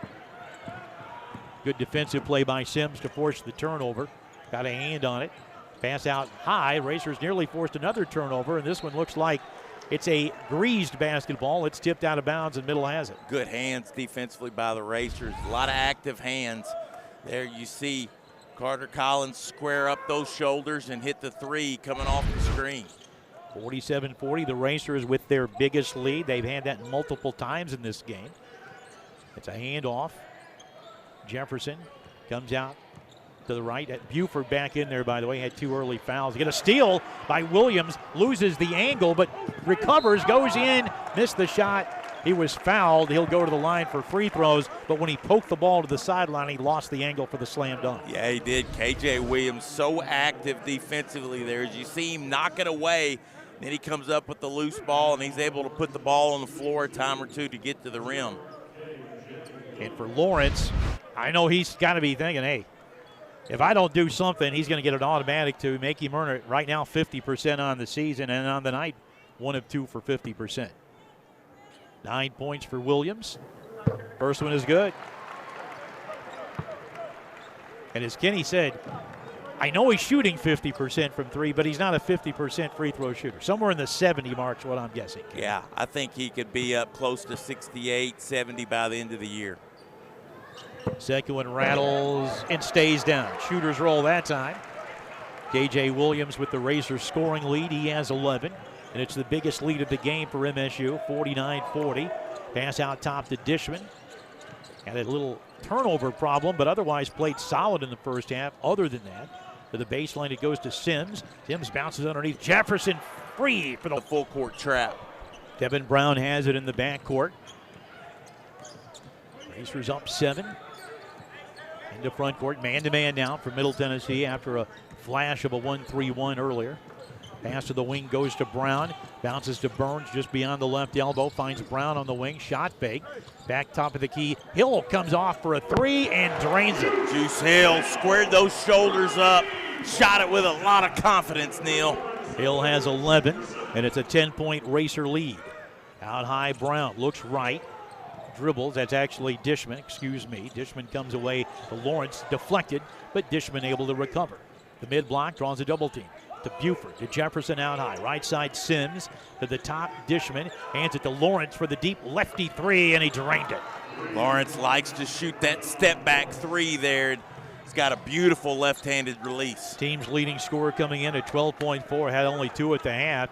Good defensive play by Sims to force the turnover. Got a hand on it. Pass out high. Racers nearly forced another turnover, and this one looks like it's a greased basketball. It's tipped out of bounds and Middle has it. Good hands defensively by the Racers. A lot of active hands. There you see Carter Collins square up those shoulders and hit the three coming off the screen. 47-40, the Racers with their biggest lead. They've had that multiple times in this game. It's a handoff. Jefferson comes out to the right. Buford back in there, by the way, had two early fouls. Get a steal by Williams, loses the angle, but recovers, goes in, missed the shot. He was fouled. He'll go to the line for free throws, but when he poked the ball to the sideline, he lost the angle for the slam dunk. Yeah, he did. KJ Williams so active defensively there. As you see him knock it away, then he comes up with the loose ball, and he's able to put the ball on the floor a time or two to get to the rim. And for Lawrence, I know he's got to be thinking, hey, if I don't do something, he's going to get an automatic to make him earn it. Right now, 50% on the season, and on the night, 1 of 2 for 50%. 9 points for Williams. First one is good. And as Kenny said, I know he's shooting 50% from three, but he's not a 50% free throw shooter. Somewhere in the 70 mark's what I'm guessing. Yeah, I think he could be up close to 68, 70 by the end of the year. Second one rattles and stays down. Shooters roll that time. KJ Williams with the Racers scoring lead. He has 11, and it's the biggest lead of the game for MSU, 49-40. Pass out top to Dishman. Had a little turnover problem, but otherwise played solid in the first half. Other than that, to the baseline, it goes to Sims. Sims bounces underneath Jefferson, free for the full court trap. Kevin Brown has it in the backcourt. Racers up 7. Into front court, man-to-man now for Middle Tennessee after a flash of a 1-3-1 earlier. Pass to the wing goes to Brown. Bounces to Burns just beyond the left elbow. Finds Brown on the wing. Shot fake. Back top of the key. Hill comes off for a three and drains it. Juice Hill squared those shoulders up. Shot it with a lot of confidence, Neil. Hill has 11, and it's a 10-point Racer lead. Out high, Brown looks right. Dribbles, that's actually Dishman, excuse me. Dishman comes away to Lawrence, deflected, but Dishman able to recover. The mid-block draws a double team. To Buford, to Jefferson out high. Right side Sims, to the top Dishman, hands it to Lawrence for the deep lefty three, and he drained it. Lawrence likes to shoot that step back three there. He's got a beautiful left-handed release. Team's leading scorer coming in at 12.4, had only 2 at the half,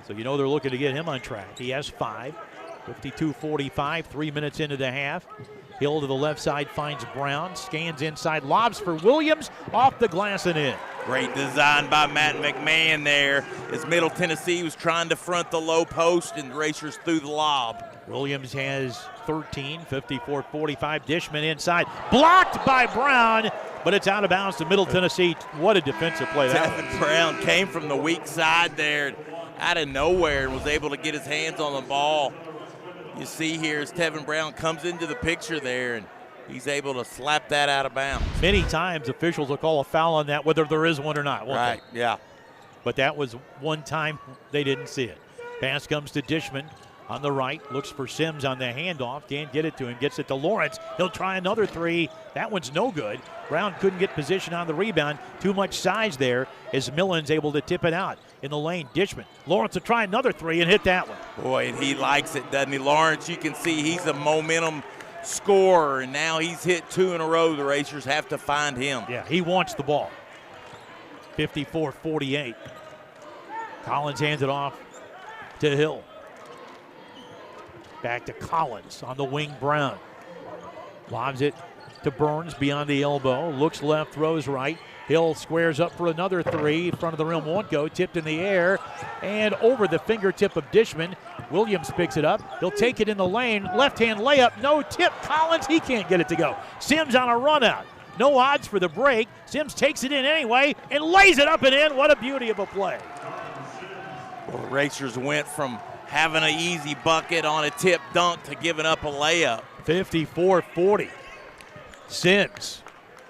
so you know they're looking to get him on track. He has 5. 52-45, 3 minutes into the half. Hill to the left side finds Brown, scans inside, lobs for Williams, off the glass and in. Great design by Matt McMahon there as Middle Tennessee was trying to front the low post and the Racers threw the lob. Williams has 13, 54-45, Dishman inside, blocked by Brown, but it's out of bounds to Middle Tennessee. What a defensive play that was. Tevin Brown came from the weak side there out of nowhere and was able to get his hands on the ball. You see here as Tevin Brown comes into the picture there, and he's able to slap that out of bounds. Many times officials will call a foul on that, whether there is one or not. Right, yeah. But that was one time they didn't see it. Pass comes to Dishman on the right, looks for Sims on the handoff, can't get it to him, gets it to Lawrence. He'll try another three. That one's no good. Brown couldn't get position on the rebound. Too much size there as Millen's able to tip it out in the lane. Dishman. Lawrence will try another three and hit that one. Boy, and he likes it, doesn't he? Lawrence, you can see he's a momentum scorer, and now he's hit 2 in a row. The Racers have to find him. Yeah, he wants the ball. 54-48. Collins hands it off to Hill. Back to Collins on the wing, Brown. Lobs it to Burns beyond the elbow. Looks left, throws right. Hill squares up for another three. In front of the rim, won't go. Tipped in the air and over the fingertip of Dishman. Williams picks it up. He'll take it in the lane. Left-hand layup, no tip. Collins, he can't get it to go. Sims on a run out. No odds for the break. Sims takes it in anyway and lays it up and in. What a beauty of a play. Well, the Racers went from having an easy bucket on a tip dunk to giving up a layup. 54-40. Sims,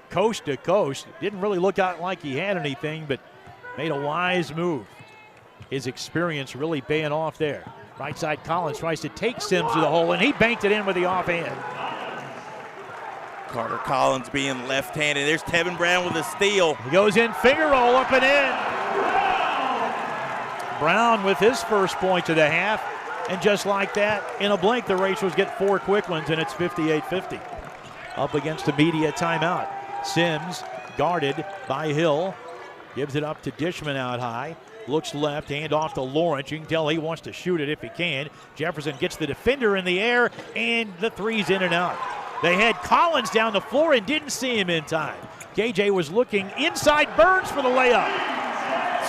coast to coast. Didn't really look out like he had anything, but made a wise move. His experience really paying off there. Right side, Collins tries to take Sims to the hole, and he banked it in with the offhand. Carter Collins being left-handed. There's Tevin Brown with a steal. He goes in, finger roll up and in. Brown with his first points of the half, and just like that, in a blink, the Racers get 4 quick ones, and it's 58-50. Up against the media timeout. Sims guarded by Hill. Gives it up to Dishman out high. Looks left, hand off to Lawrence. You can tell he wants to shoot it if he can. Jefferson gets the defender in the air, and the three's in and out. They had Collins down the floor and didn't see him in time. KJ was looking inside Burns for the layup.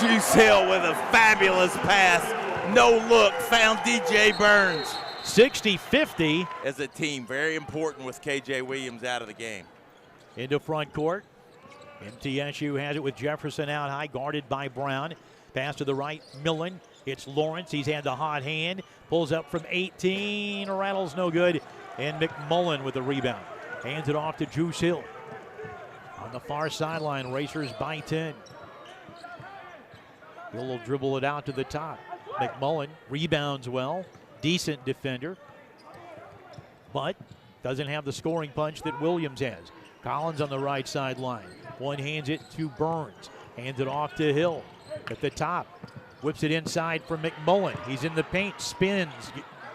Juice Hill with a fabulous pass. No look, found DJ Burns. 60-50. As a team, very important with KJ Williams out of the game. Into front court. MTSU has it with Jefferson out high, guarded by Brown. Pass to the right, Millen. It's Lawrence. He's had the hot hand. Pulls up from 18. Rattles no good. And McMullen with the rebound. Hands it off to Juice Hill. On the far sideline, Racers by 10. Hill will dribble it out to the top. McMullen rebounds well. Decent defender. But doesn't have the scoring punch that Williams has. Collins on the right sideline. One hands it to Burns. Hands it off to Hill. At the top, whips it inside for McMullen. He's in the paint, spins,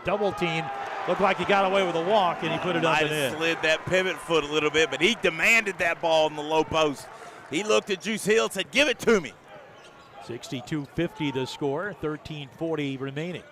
double team. Looked like he got away with a walk, and he put it up and in. Slid that pivot foot a little bit, but he demanded that ball in the low post. He looked at Juice Hill and said, give it to me. 62-50 the score, 13:40 remaining.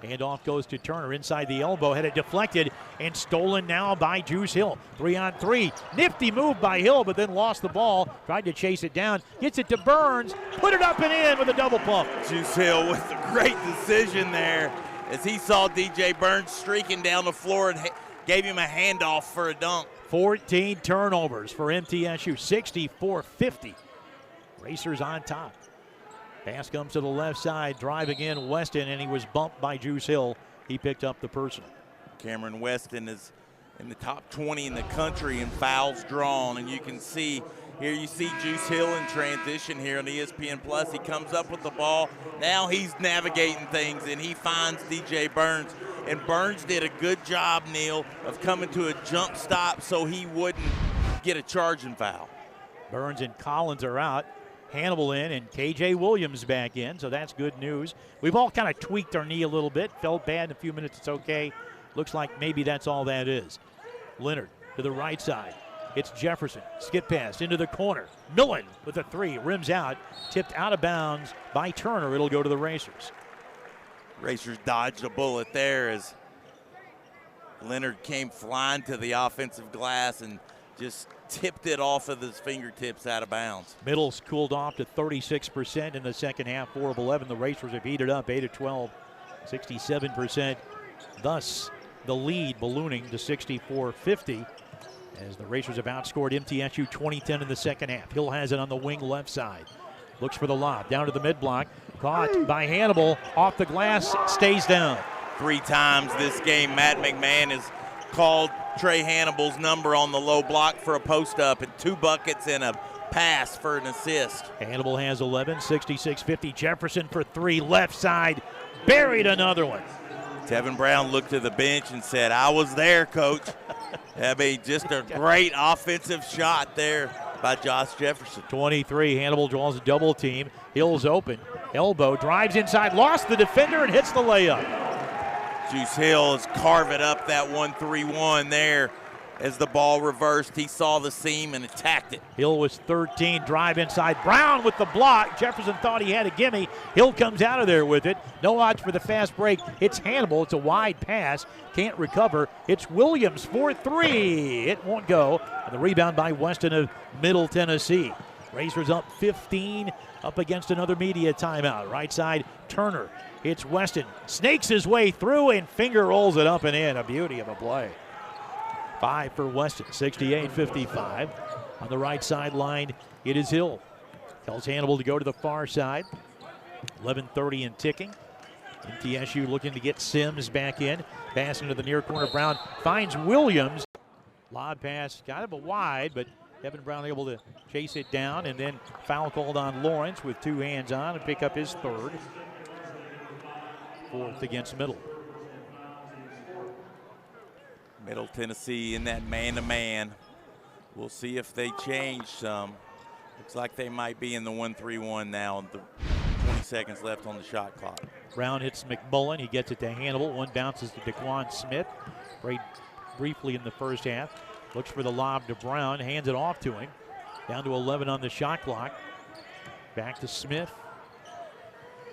Handoff goes to Turner inside the elbow, had it deflected and stolen now by Juice Hill. 3-on-3, nifty move by Hill, but then lost the ball, tried to chase it down, gets it to Burns, put it up and in with a double pump. Juice Hill with a great decision there as he saw DJ Burns streaking down the floor and gave him a handoff for a dunk. 14 turnovers for MTSU, 64-50. Racers on top. Pass comes to the left side, drive again, Weston, and he was bumped by Juice Hill. He picked up the personal. Cameron Weston is in the top 20 in the country in fouls drawn, and you can see here, you see Juice Hill in transition here on ESPN Plus. He comes up with the ball. Now he's navigating things, and he finds DJ Burns. And Burns did a good job, Neil, of coming to a jump stop so he wouldn't get a charging foul. Burns and Collins are out. Hannibal in and KJ Williams back in, so that's good news. We've all kind of tweaked our knee a little bit. Felt bad in a few minutes, it's okay. Looks like maybe that's all that is. Leonard to the right side. It's Jefferson. Skip pass into the corner. Millen with a three. Rims out. Tipped out of bounds by Turner. It'll go to the Racers. Racers dodged a bullet there as Leonard came flying to the offensive glass and just tipped it off of his fingertips out of bounds. Middle's cooled off to 36% in the second half, 4 of 11. The Racers have heated up, 8 of 12, 67%. Thus, the lead ballooning to 64-50 as the Racers have outscored MTSU 20-10 in the second half. Hill has it on the wing left side. Looks for the lob, down to the mid-block. Caught by Hannibal, off the glass, stays down. 3 times this game, Matt McMahon has called Trey Hannibal's number on the low block for a post-up, and 2 buckets and a pass for an assist. Hannibal has 11, 66-50. Jefferson for 3, left side, buried another one. Tevin Brown looked to the bench and said, I was there, coach. I mean, just a great offensive shot there by Josh Jefferson. 23, Hannibal draws a double team. Hill's open, elbow, drives inside, lost the defender and hits the layup. Juice Hill is carving up that 1-3-1 there as the ball reversed. He saw the seam and attacked it. Hill was 13, drive inside. Brown with the block. Jefferson thought he had a gimme. Hill comes out of there with it. No odds for the fast break. It's Hannibal. It's a wide pass. Can't recover. It's Williams for 3. It won't go. And the rebound by Weston of Middle Tennessee. Racers up 15, up against another media timeout. Right side, Turner. It's Weston. Snakes his way through and finger rolls it up and in. A beauty of a play. 5 for Weston, 68-55. On the right sideline, it is Hill. Tells Hannibal to go to the far side. 11:30 and ticking. MTSU looking to get Sims back in. Pass into the near corner. Brown finds Williams. Lob pass, kind of a wide, but Kevin Brown able to chase it down, and then foul called on Lawrence with 2 hands on and pick up his 3rd. 4th against Middle. Middle Tennessee in that man-to-man. We'll see if they change some. Looks like they might be in the 1-3-1 now. 20 seconds left on the shot clock. Brown hits McMullen. He gets it to Hannibal. One bounces to DeQuan Smith. Played briefly in the first half. Looks for the lob to Brown. Hands it off to him. Down to 11 on the shot clock. Back to Smith.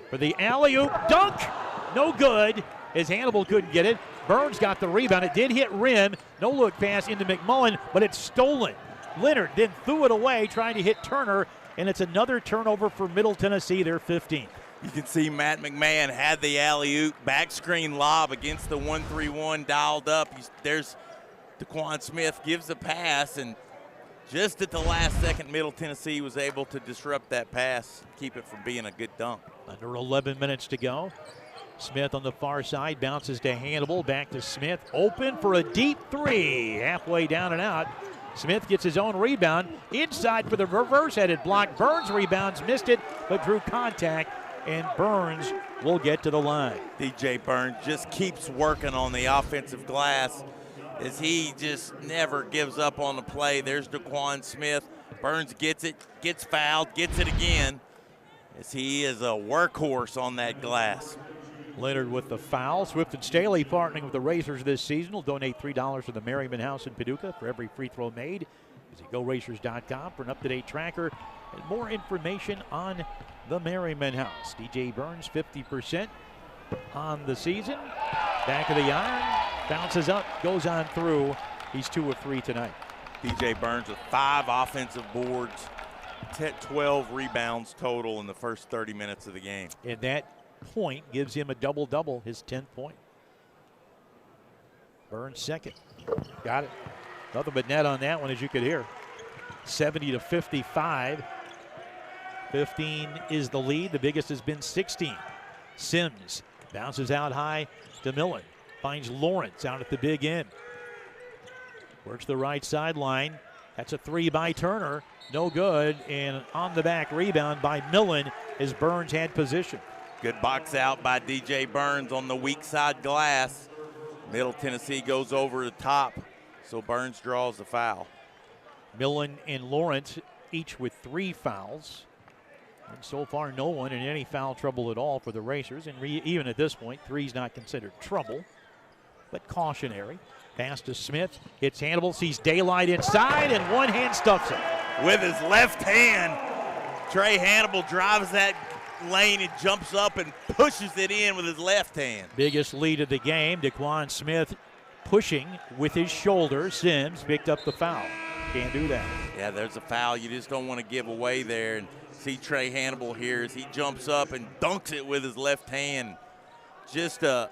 For the alley-oop dunk. No good, as Hannibal couldn't get it. Burns got the rebound. It did hit rim. No look pass into McMullen, but it's stolen. Leonard then threw it away, trying to hit Turner, and it's another turnover for Middle Tennessee, their 15th. You can see Matt McMahon had the alley-oop back screen lob against the 1-3-1 dialed up. There's DeQuan Smith, gives the pass, and just at the last second, Middle Tennessee was able to disrupt that pass, keep it from being a good dunk. Under 11 minutes to go. Smith on the far side, bounces to Hannibal, back to Smith, open for a deep 3, halfway down and out. Smith gets his own rebound, inside for the reverse-headed block. Burns rebounds, missed it, but drew contact, and Burns will get to the line. DJ Burns just keeps working on the offensive glass as he just never gives up on the play. There's DeQuan Smith. Burns gets it, gets fouled, gets it again, as he is a workhorse on that glass. Leonard with the foul. Swift and Staley partnering with the Racers this season will donate $3 to the Merriman House in Paducah for every free throw made. Visit GoRacers.com for an up-to-date tracker and more information on the Merriman House. DJ Burns 50% on the season. Back of the iron, bounces up, goes on through. He's 2 of 3 tonight. DJ Burns with 5 offensive boards, 12 rebounds total in the first 30 minutes of the game. And that point gives him a double-double, his 10th point. Burns second. Got it. Nothing but net on that one, as you could hear. 70-55. 15 is the lead. The biggest has been 16. Sims bounces out high to Millen. Finds Lawrence out at the big end. Works the right sideline. That's a 3 by Turner. No good. And on the back rebound by Millen as Burns had position. Good box out by DJ Burns on the weak side glass. Middle Tennessee goes over the top, so Burns draws the foul. Millen and Lawrence each with 3 fouls. And so far, no one in any foul trouble at all for the Racers. And even at this point, 3's not considered trouble, but cautionary. Pass to Smith, hits Hannibal, sees daylight inside, and one hand stuffs it. With his left hand, Trey Hannibal drives that lane and jumps up and pushes it in with his left hand. Biggest lead of the game. DeQuan Smith pushing with his shoulder. Sims picked up the foul. Can't do that. Yeah, there's a foul you just don't want to give away there. And see Trey Hannibal here as he jumps up and dunks it with his left hand. Just a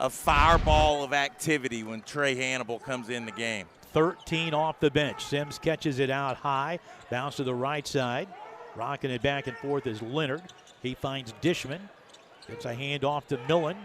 fireball of activity when Trey Hannibal comes in the game. 13 off the bench. Sims catches it out high. Bounce to the right side. Rocking it back and forth is Leonard. He finds Dishman. Gets a hand off to Millen.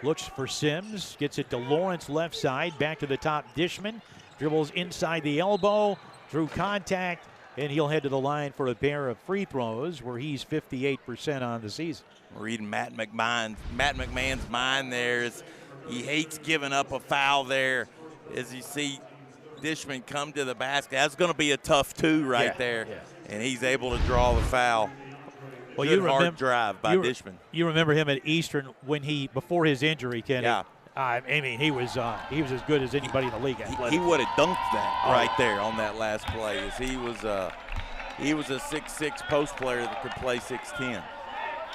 Looks for Sims. Gets it to Lawrence left side. Back to the top. Dishman dribbles inside the elbow. Drew contact. And he'll head to the line for a pair of free throws where he's 58% on the season. We're reading Matt McMahon's mind there. As he hates giving up a foul there. As you see Dishman come to the basket. That's going to be a tough 2 right there. Yeah. And he's able to draw the foul. Well, Good hard drive by Dishman. You remember him at Eastern when before his injury, Kenny. Yeah. I mean, he was as good as anybody in the league. He would have dunked that right there on that last play. As he was a 6'6" post player that could play 6'10".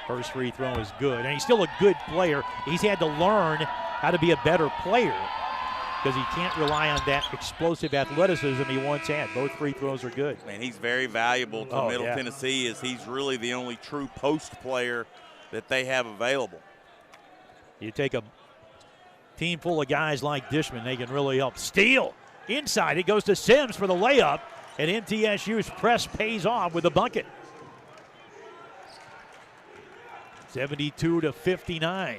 First free throw is good, and he's still a good player. He's had to learn how to be a better player because he can't rely on that explosive athleticism he once had. Both free throws are good. Man, he's very valuable to Middle Tennessee as he's really the only true post player that they have available. You take a team full of guys like Dishman, they can really help. Steal inside. It goes to Sims for the layup. And MTSU's press pays off with a bucket. 72-59.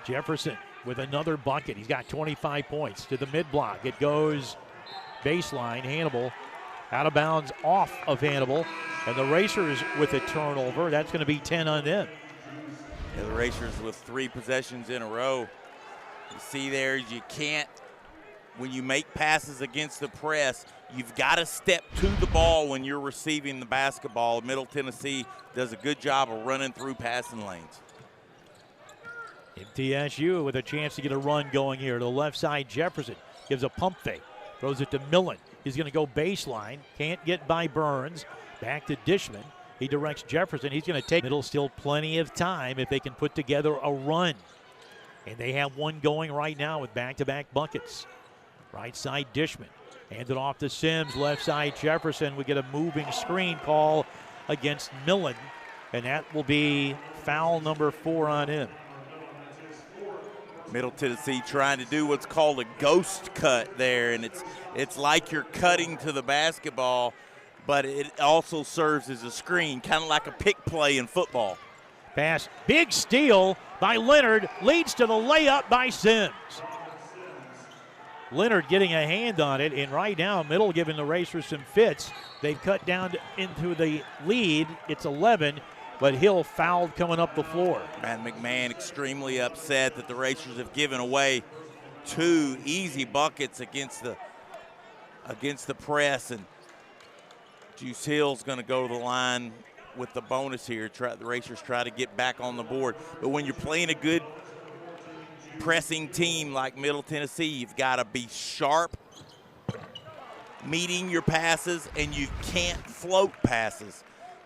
Jefferson with another bucket. He's got 25 points to the mid-block. It goes baseline. Hannibal out of bounds off of Hannibal. And the Racers with a turnover. That's going to be 10 on them. Yeah, the Racers with 3 possessions in a row. You see there, you can't, when you make passes against the press, you've got to step to the ball when you're receiving the basketball. Middle Tennessee does a good job of running through passing lanes. MTSU with a chance to get a run going here. To the left side, Jefferson gives a pump fake. Throws it to Millen. He's going to go baseline. Can't get by Burns. Back to Dishman. He directs Jefferson. He's going to take middle. Still plenty of time if they can put together a run. And they have one going right now with back-to-back buckets. Right side, Dishman. Hand it off to Sims. Left side, Jefferson. We get a moving screen call against Millen. And that will be foul number 4 on him. Middle Tennessee trying to do what's called a ghost cut there, and it's like you're cutting to the basketball, but it also serves as a screen, kind of like a pick play in football. Pass, big steal by Leonard, leads to the layup by Sims. Leonard getting a hand on it, and right now Middle giving the Racers some fits. They've cut down into the lead. It's 11. But Hill fouled coming up the floor. Matt McMahon extremely upset that the Racers have given away 2 easy buckets against the press, and Juice Hill's going to go to the line with the bonus here. The Racers try to get back on the board. But when you're playing a good pressing team like Middle Tennessee, you've got to be sharp, meeting your passes, and you can't float passes.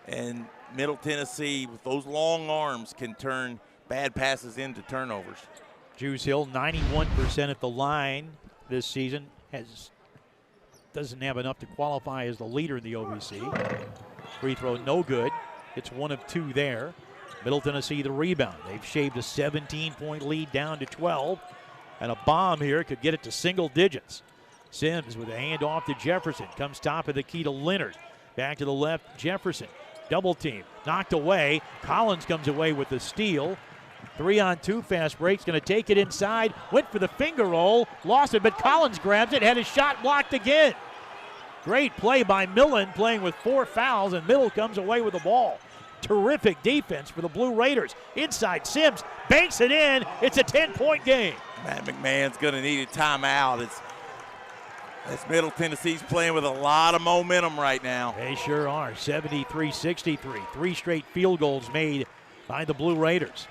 And Middle Tennessee, with those long arms, can turn bad passes into turnovers. Juice Hill, 91% at the line this season. Doesn't have enough to qualify as the leader in the OVC. Free throw, no good. It's 1 of 2 there. Middle Tennessee, the rebound. They've shaved a 17-point lead down to 12. And a bomb here could get it to single digits. Sims with a handoff to Jefferson. Comes top of the key to Leonard. Back to the left, Jefferson. Double team, knocked away. Collins comes away with the steal. 3-on-2 fast break's going to take it inside. Went for the finger roll, lost it, but Collins grabs it, had his shot blocked again. Great play by Millen, playing with 4 fouls, and Middle comes away with the ball. Terrific defense for the Blue Raiders. Inside, Sims banks it in. It's a 10-point game. Matt McMahon's going to need a timeout. As Middle Tennessee's playing with a lot of momentum right now. They sure are. 73-63. 3 straight field goals made by the Blue Raiders.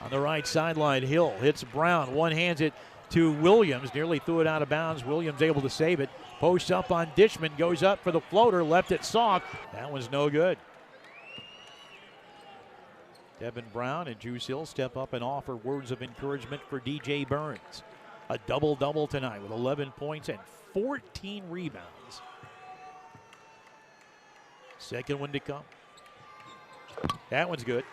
On the right sideline, Hill hits Brown. One hands it to Williams. Nearly threw it out of bounds. Williams able to save it. Posts up on Dishman. Goes up for the floater. Left it soft. That one's no good. Devin Brown and Juice Hill step up and offer words of encouragement for DJ Burns. A double-double tonight with 11 points and 14 rebounds. Second one to come. That one's good.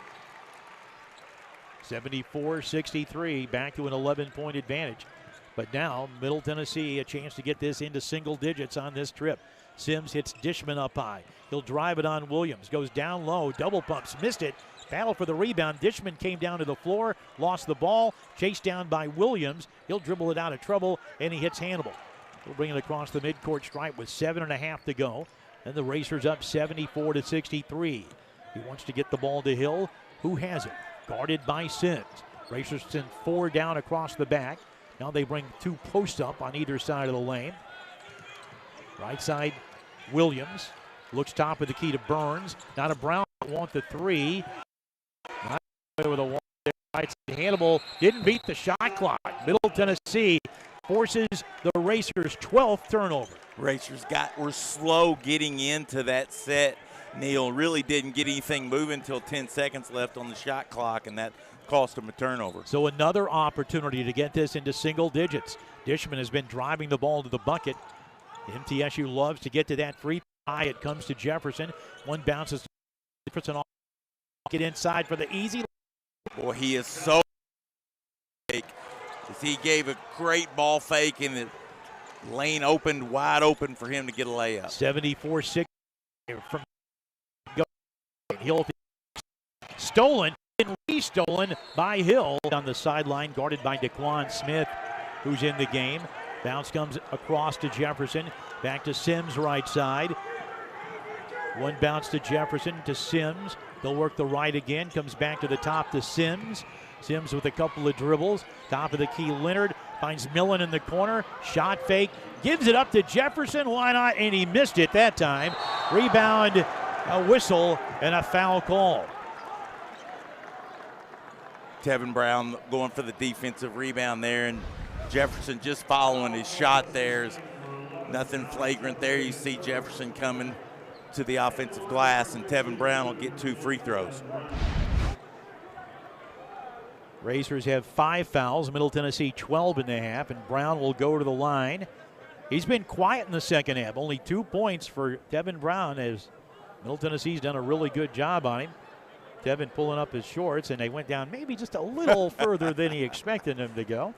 74-63, back to an 11-point advantage. But now, Middle Tennessee, a chance to get this into single digits on this trip. Sims hits Dishman up high. He'll drive it on Williams. Goes down low, double pumps, missed it. Battle for the rebound. Dishman came down to the floor, lost the ball, chased down by Williams. He'll dribble it out of trouble, and he hits Hannibal. He'll bring it across the midcourt stripe with 7.5 to go. And the Racers up 74-63. He wants to get the ball to Hill, who has it. Guarded by Sims. Racers send 4 down across the back. Now they bring 2 posts up on either side of the lane. Right side, Williams. Looks top of the key to Burns. Now to Brown, want the 3. Not with a right side. Hannibal didn't beat the shot clock. Middle Tennessee forces the Racers' 12th turnover. Racers were slow getting into that set. Neil really didn't get anything moving until 10 seconds left on the shot clock, and that cost them a turnover. So another opportunity to get this into single digits. Dishman has been driving the ball to the bucket. MTSU loves to get to that free throw. It comes to Jefferson. One bounces to Jefferson off. Get inside for the easy. Boy, he is so big. He gave a great ball fake, and the lane opened wide open for him to get a layup. 74-6 from Hill. Stolen and re-stolen by Hill. On the sideline, guarded by Daquan Smith, who's in the game. Bounce comes across to Jefferson. Back to Sims, right side. One bounce to Jefferson to Sims. They'll work the right again. Comes back to the top to Sims. Sims with a couple of dribbles. Top of the key, Leonard finds Millen in the corner. Shot fake. Gives it up to Jefferson. Why not? And he missed it that time. Rebound, a whistle, and a foul call. Tevin Brown going for the defensive rebound there, and Jefferson just following his shot there. Nothing flagrant there. You see Jefferson coming to the offensive glass, and Tevin Brown will get 2 free throws. Racers have 5 fouls. Middle Tennessee 12 in the half, and Brown will go to the line. He's been quiet in the second half. Only 2 points for Tevin Brown, as Middle Tennessee's done a really good job on him. Tevin pulling up his shorts, and they went down maybe just a little further than he expected them to go.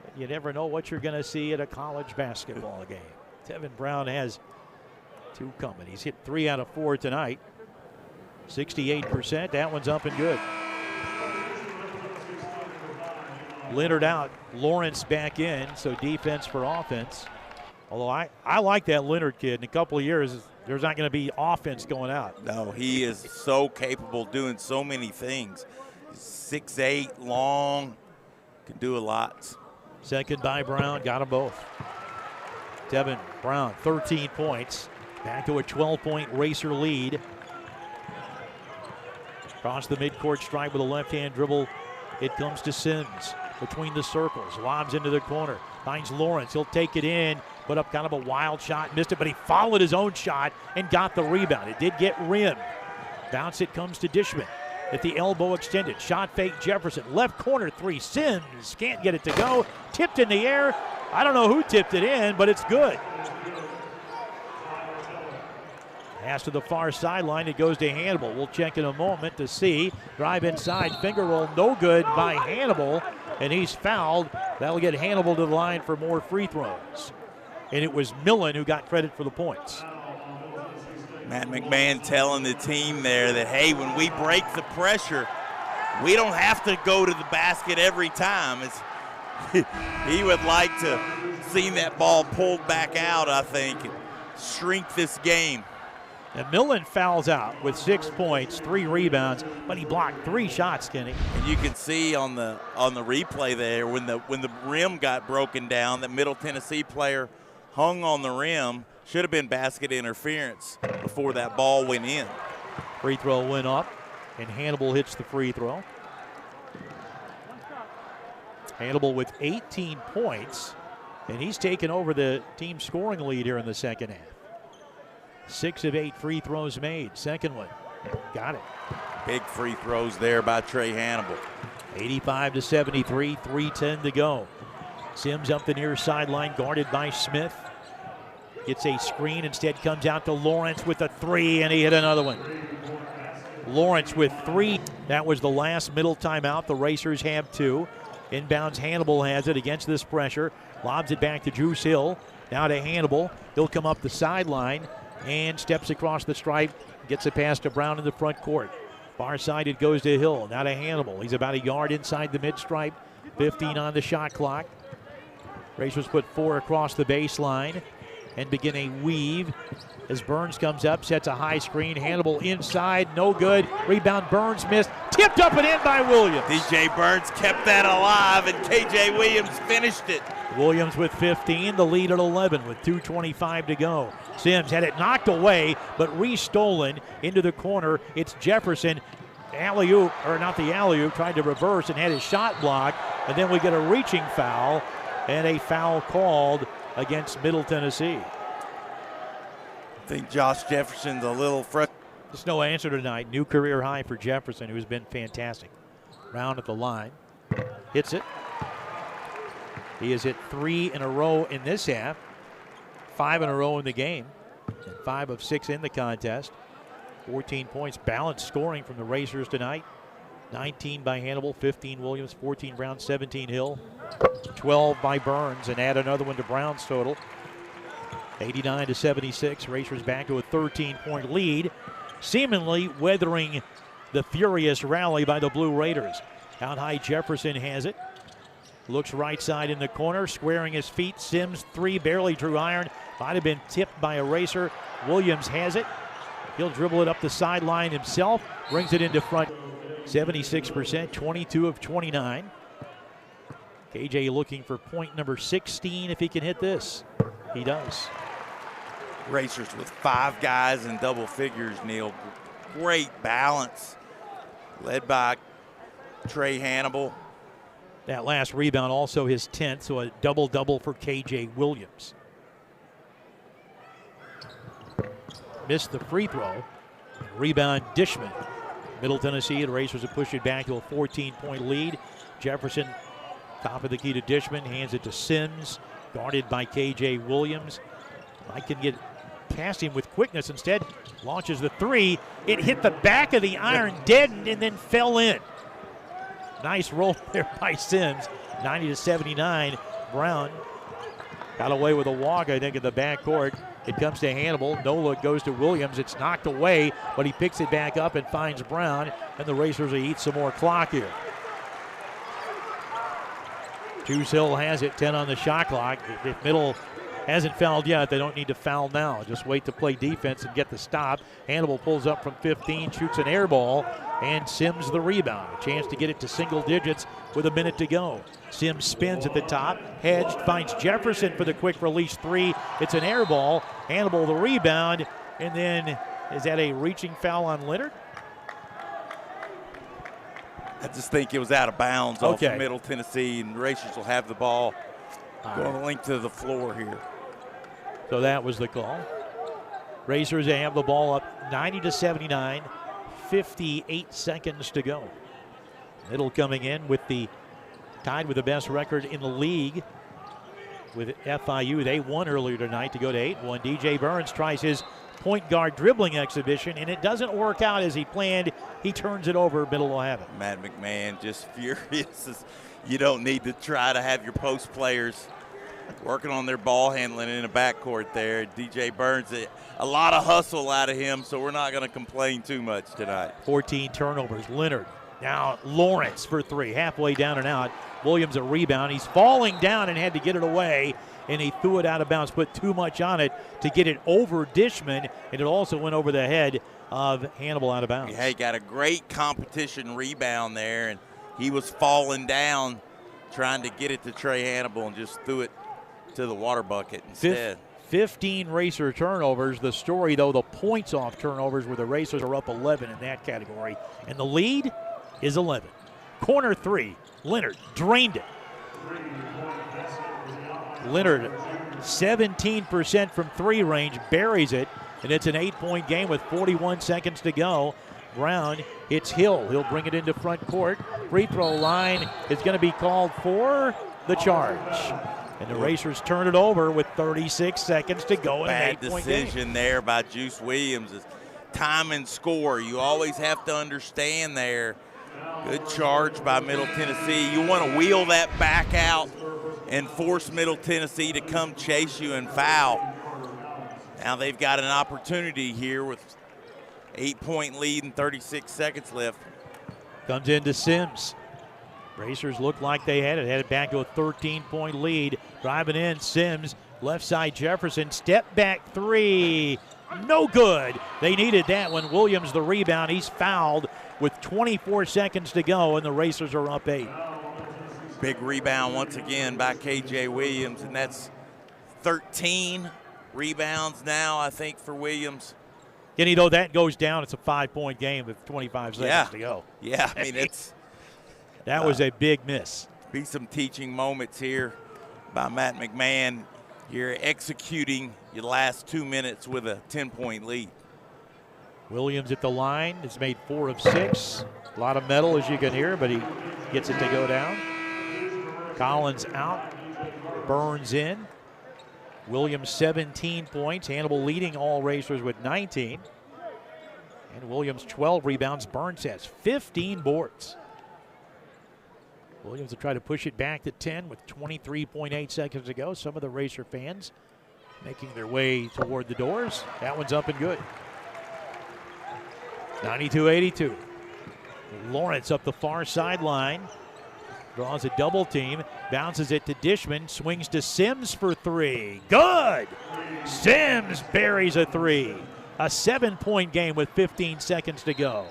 But you never know what you're going to see at a college basketball game. Tevin Brown has 2 coming. He's hit 3 out of 4 tonight. 68%. That one's up and good. Leonard out. Lawrence back in, so defense for offense. Although I like that Leonard kid. In a couple of years, there's not going to be offense going out. No, he is so capable doing so many things. 6'8", long, can do a lot. Second by Brown, got them both. Tevin Brown, 13 points. Back to a 12-point Racer lead. Across the midcourt stripe with a left-hand dribble. It comes to Sims between the circles. Lobs into the corner. Finds Lawrence. He'll take it in. Put up kind of a wild shot. Missed it, but he followed his own shot and got the rebound. It did get rimmed. Bounce it comes to Dishman. At the elbow extended. Shot fake Jefferson. Left corner 3. Sims can't get it to go. Tipped in the air. I don't know who tipped it in, but it's good. Pass to the far sideline. It goes to Hannibal. We'll check in a moment to see. Drive inside. Finger roll. No good by Hannibal. And he's fouled. That'll get Hannibal to the line for more free throws. And it was Millen who got credit for the points. Matt McMahon telling the team there that, hey, when we break the pressure, we don't have to go to the basket every time. He would like to see that ball pulled back out, I think, and shrink this game. And Millen fouls out with 6 points, 3 rebounds, but he blocked 3 shots, Kenny. And you can see on the replay there when the rim got broken down, that Middle Tennessee player hung on the rim. Should have been basket interference before that ball went in. Free throw went up, and Hannibal hits the free throw. Hannibal with 18 points, and he's taken over the team scoring lead here in the second half. 6 of 8 free throws made. Second one, got it. Big free throws there by Trey Hannibal. 85-73, 3:10 to go. Sims up the near sideline, guarded by Smith. Gets a screen, instead comes out to Lawrence with a 3, and he hit another one. Lawrence with 3. That was the last middle timeout. The Racers have 2. Inbounds, Hannibal has it against this pressure. Lobs it back to Juice Hill. Now to Hannibal. He'll come up the sideline and steps across the stripe. Gets a pass to Brown in the front court. Far side it goes to Hill. Now to Hannibal. He's about a yard inside the mid-stripe. 15 on the shot clock. Racers put 4 across the baseline and begin a weave as Burns comes up, sets a high screen. Hannibal inside, no good. Rebound, Burns missed. Tipped up and in by Williams. DJ Burns kept that alive, and KJ Williams finished it. Williams with 15, the lead at 11 with 2:25 to go. Sims had it knocked away, but re-stolen into the corner. It's Jefferson. Alley-oop, or not the alley-oop, tried to reverse and had his shot blocked. And then we get a reaching foul, and a foul called against Middle Tennessee. I think Josh Jefferson's a little frustrated. Just no answer tonight. New career high for Jefferson, who's been fantastic. Round at the line. Hits it. He has hit 3 in a row in this half. 5 in a row in the game. And 5 of 6 in the contest. 14 points. Balanced scoring from the Racers tonight. 19 by Hannibal, 15 Williams, 14 Brown, 17 Hill, 12 by Burns, and add another one to Brown's total. 89-76. Racers back to a 13-point lead, seemingly weathering the furious rally by the Blue Raiders. Out high, Jefferson has it. Looks right side in the corner, squaring his feet. Sims, three, barely drew iron. Might have been tipped by a racer. Williams has it. He'll dribble it up the sideline himself. Brings it into front. 76%, 22 of 29. KJ looking for point number 16 if he can hit this. He does. Racers with 5 guys in double figures, Neil. Great balance. Led by Trey Hannibal. That last rebound also his 10th, so a double-double for KJ Williams. Missed the free throw. Rebound Dishman. Middle Tennessee, the Racers have pushed it back to a 14-point lead. Jefferson, top of the key to Dishman, hands it to Sims, guarded by KJ Williams. I can get past him with quickness. Instead, launches the three. It hit the back of the iron, deadened, and then fell in. Nice roll there by Sims. 90-79. Brown got away with a walk, I think, in the backcourt. It comes to Hannibal. No look goes to Williams. It's knocked away, but he picks it back up and finds Brown, and the Racers will eat some more clock here. Juice Hill has it, 10 on the shot clock. If Middle hasn't fouled yet, they don't need to foul now. Just wait to play defense and get the stop. Hannibal pulls up from 15, shoots an air ball, and Sims the rebound. A chance to get it to single digits with a minute to go. Sims spins at the top, hedged, finds Jefferson for the quick release three. It's an air ball. Hannibal the rebound, and then is that a reaching foul on Leonard? I just think it was out of bounds off of Middle Tennessee, and the Racers will have the ball going the length of the floor here. So that was the call. Racers have the ball up 90-79, 58 seconds to go. Middle coming in with the tied with the best record in the league with FIU. They won earlier tonight to go to 8-1. DJ Burns tries his point guard dribbling exhibition, and it doesn't work out as he planned. He turns it over. Middle will have it. Matt McMahon just furious. You don't need to try to have your post players working on their ball handling in the backcourt there. DJ Burns, a lot of hustle out of him, so we're not going to complain too much tonight. 14 turnovers. Leonard. Now Lawrence for three. Halfway down and out. Williams a rebound. He's falling down and had to get it away, and he threw it out of bounds, put too much on it to get it over Dishman, and it also went over the head of Hannibal out of bounds. Yeah, he got a great competition rebound there, and he was falling down trying to get it to Trey Hannibal and just threw it to the water bucket instead. 15 Racer turnovers. The story, though, the points off turnovers, where the Racers are up 11 in that category. And the lead is 11. Corner three. Leonard drained it. Leonard, 17% from three range, buries it, and it's an 8-point game with 41 seconds to go. Brown hits Hill. He'll bring it into front court. Free throw line is going to be called for the charge. And the Racers turn it over with 36 seconds to go in an 8-point game. Bad decision there by Juice Williams. Time and score. You always have to understand there. Good charge by Middle Tennessee. You want to wheel that back out and force Middle Tennessee to come chase you and foul. Now they've got an opportunity here with 8-point lead and 36 seconds left. Comes into Sims. Racers look like they had it back to a 13-point lead. Driving in, Sims, left side Jefferson, step back three. No good. They needed that one. Williams the rebound. He's fouled with 24 seconds to go, and the Racers are up 8. Big rebound once again by KJ Williams, and that's 13 rebounds now, I think, for Williams. And you know that goes down. It's a 5-point game with 25 seconds to go. Yeah, I mean, it's that was a big miss. Be some teaching moments here by Matt McMahon. You're executing your last 2 minutes with a 10-point lead. Williams at the line has made 4 of 6. A lot of metal, as you can hear, but he gets it to go down. Collins out. Burns in. Williams 17 points. Hannibal leading all Racers with 19. And Williams 12 rebounds. Burns has 15 boards. Williams will try to push it back to 10 with 23.8 seconds to go. Some of the Racer fans making their way toward the doors. That one's up and good. 92-82. Lawrence up the far sideline. Draws a double team. Bounces it to Dishman. Swings to Sims for three. Good! Sims buries a three. A 7-point game with 15 seconds to go.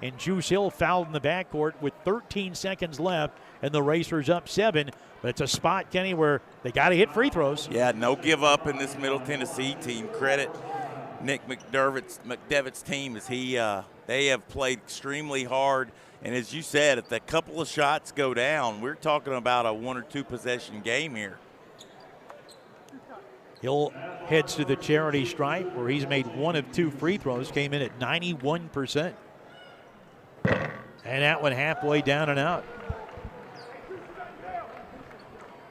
And Juice Hill fouled in the backcourt with 13 seconds left, and the Racers up 7. But it's a spot, Kenny, where they got to hit free throws. Yeah, no give up in this Middle Tennessee team. Credit Nick McDevitt's team as they have played extremely hard. And as you said, if a couple of shots go down, we're talking about a 1 or 2 possession game here. Hill heads to the charity stripe where he's made 1 of 2 free throws, came in at 91%. And that one halfway down and out.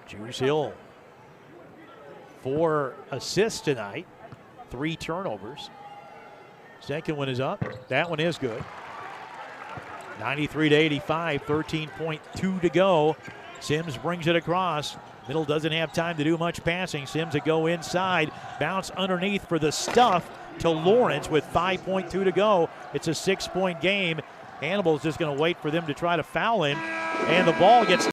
Juice Hill, 4 assists tonight, 3 turnovers. Second one is up. That one is good. 93-85, 13.2 to go. Sims brings it across. Middle doesn't have time to do much passing. Sims to go inside. Bounce underneath for the stuff to Lawrence with 5.2 to go. It's a 6-point game. Hannibal's just going to wait for them to try to foul him. And the ball gets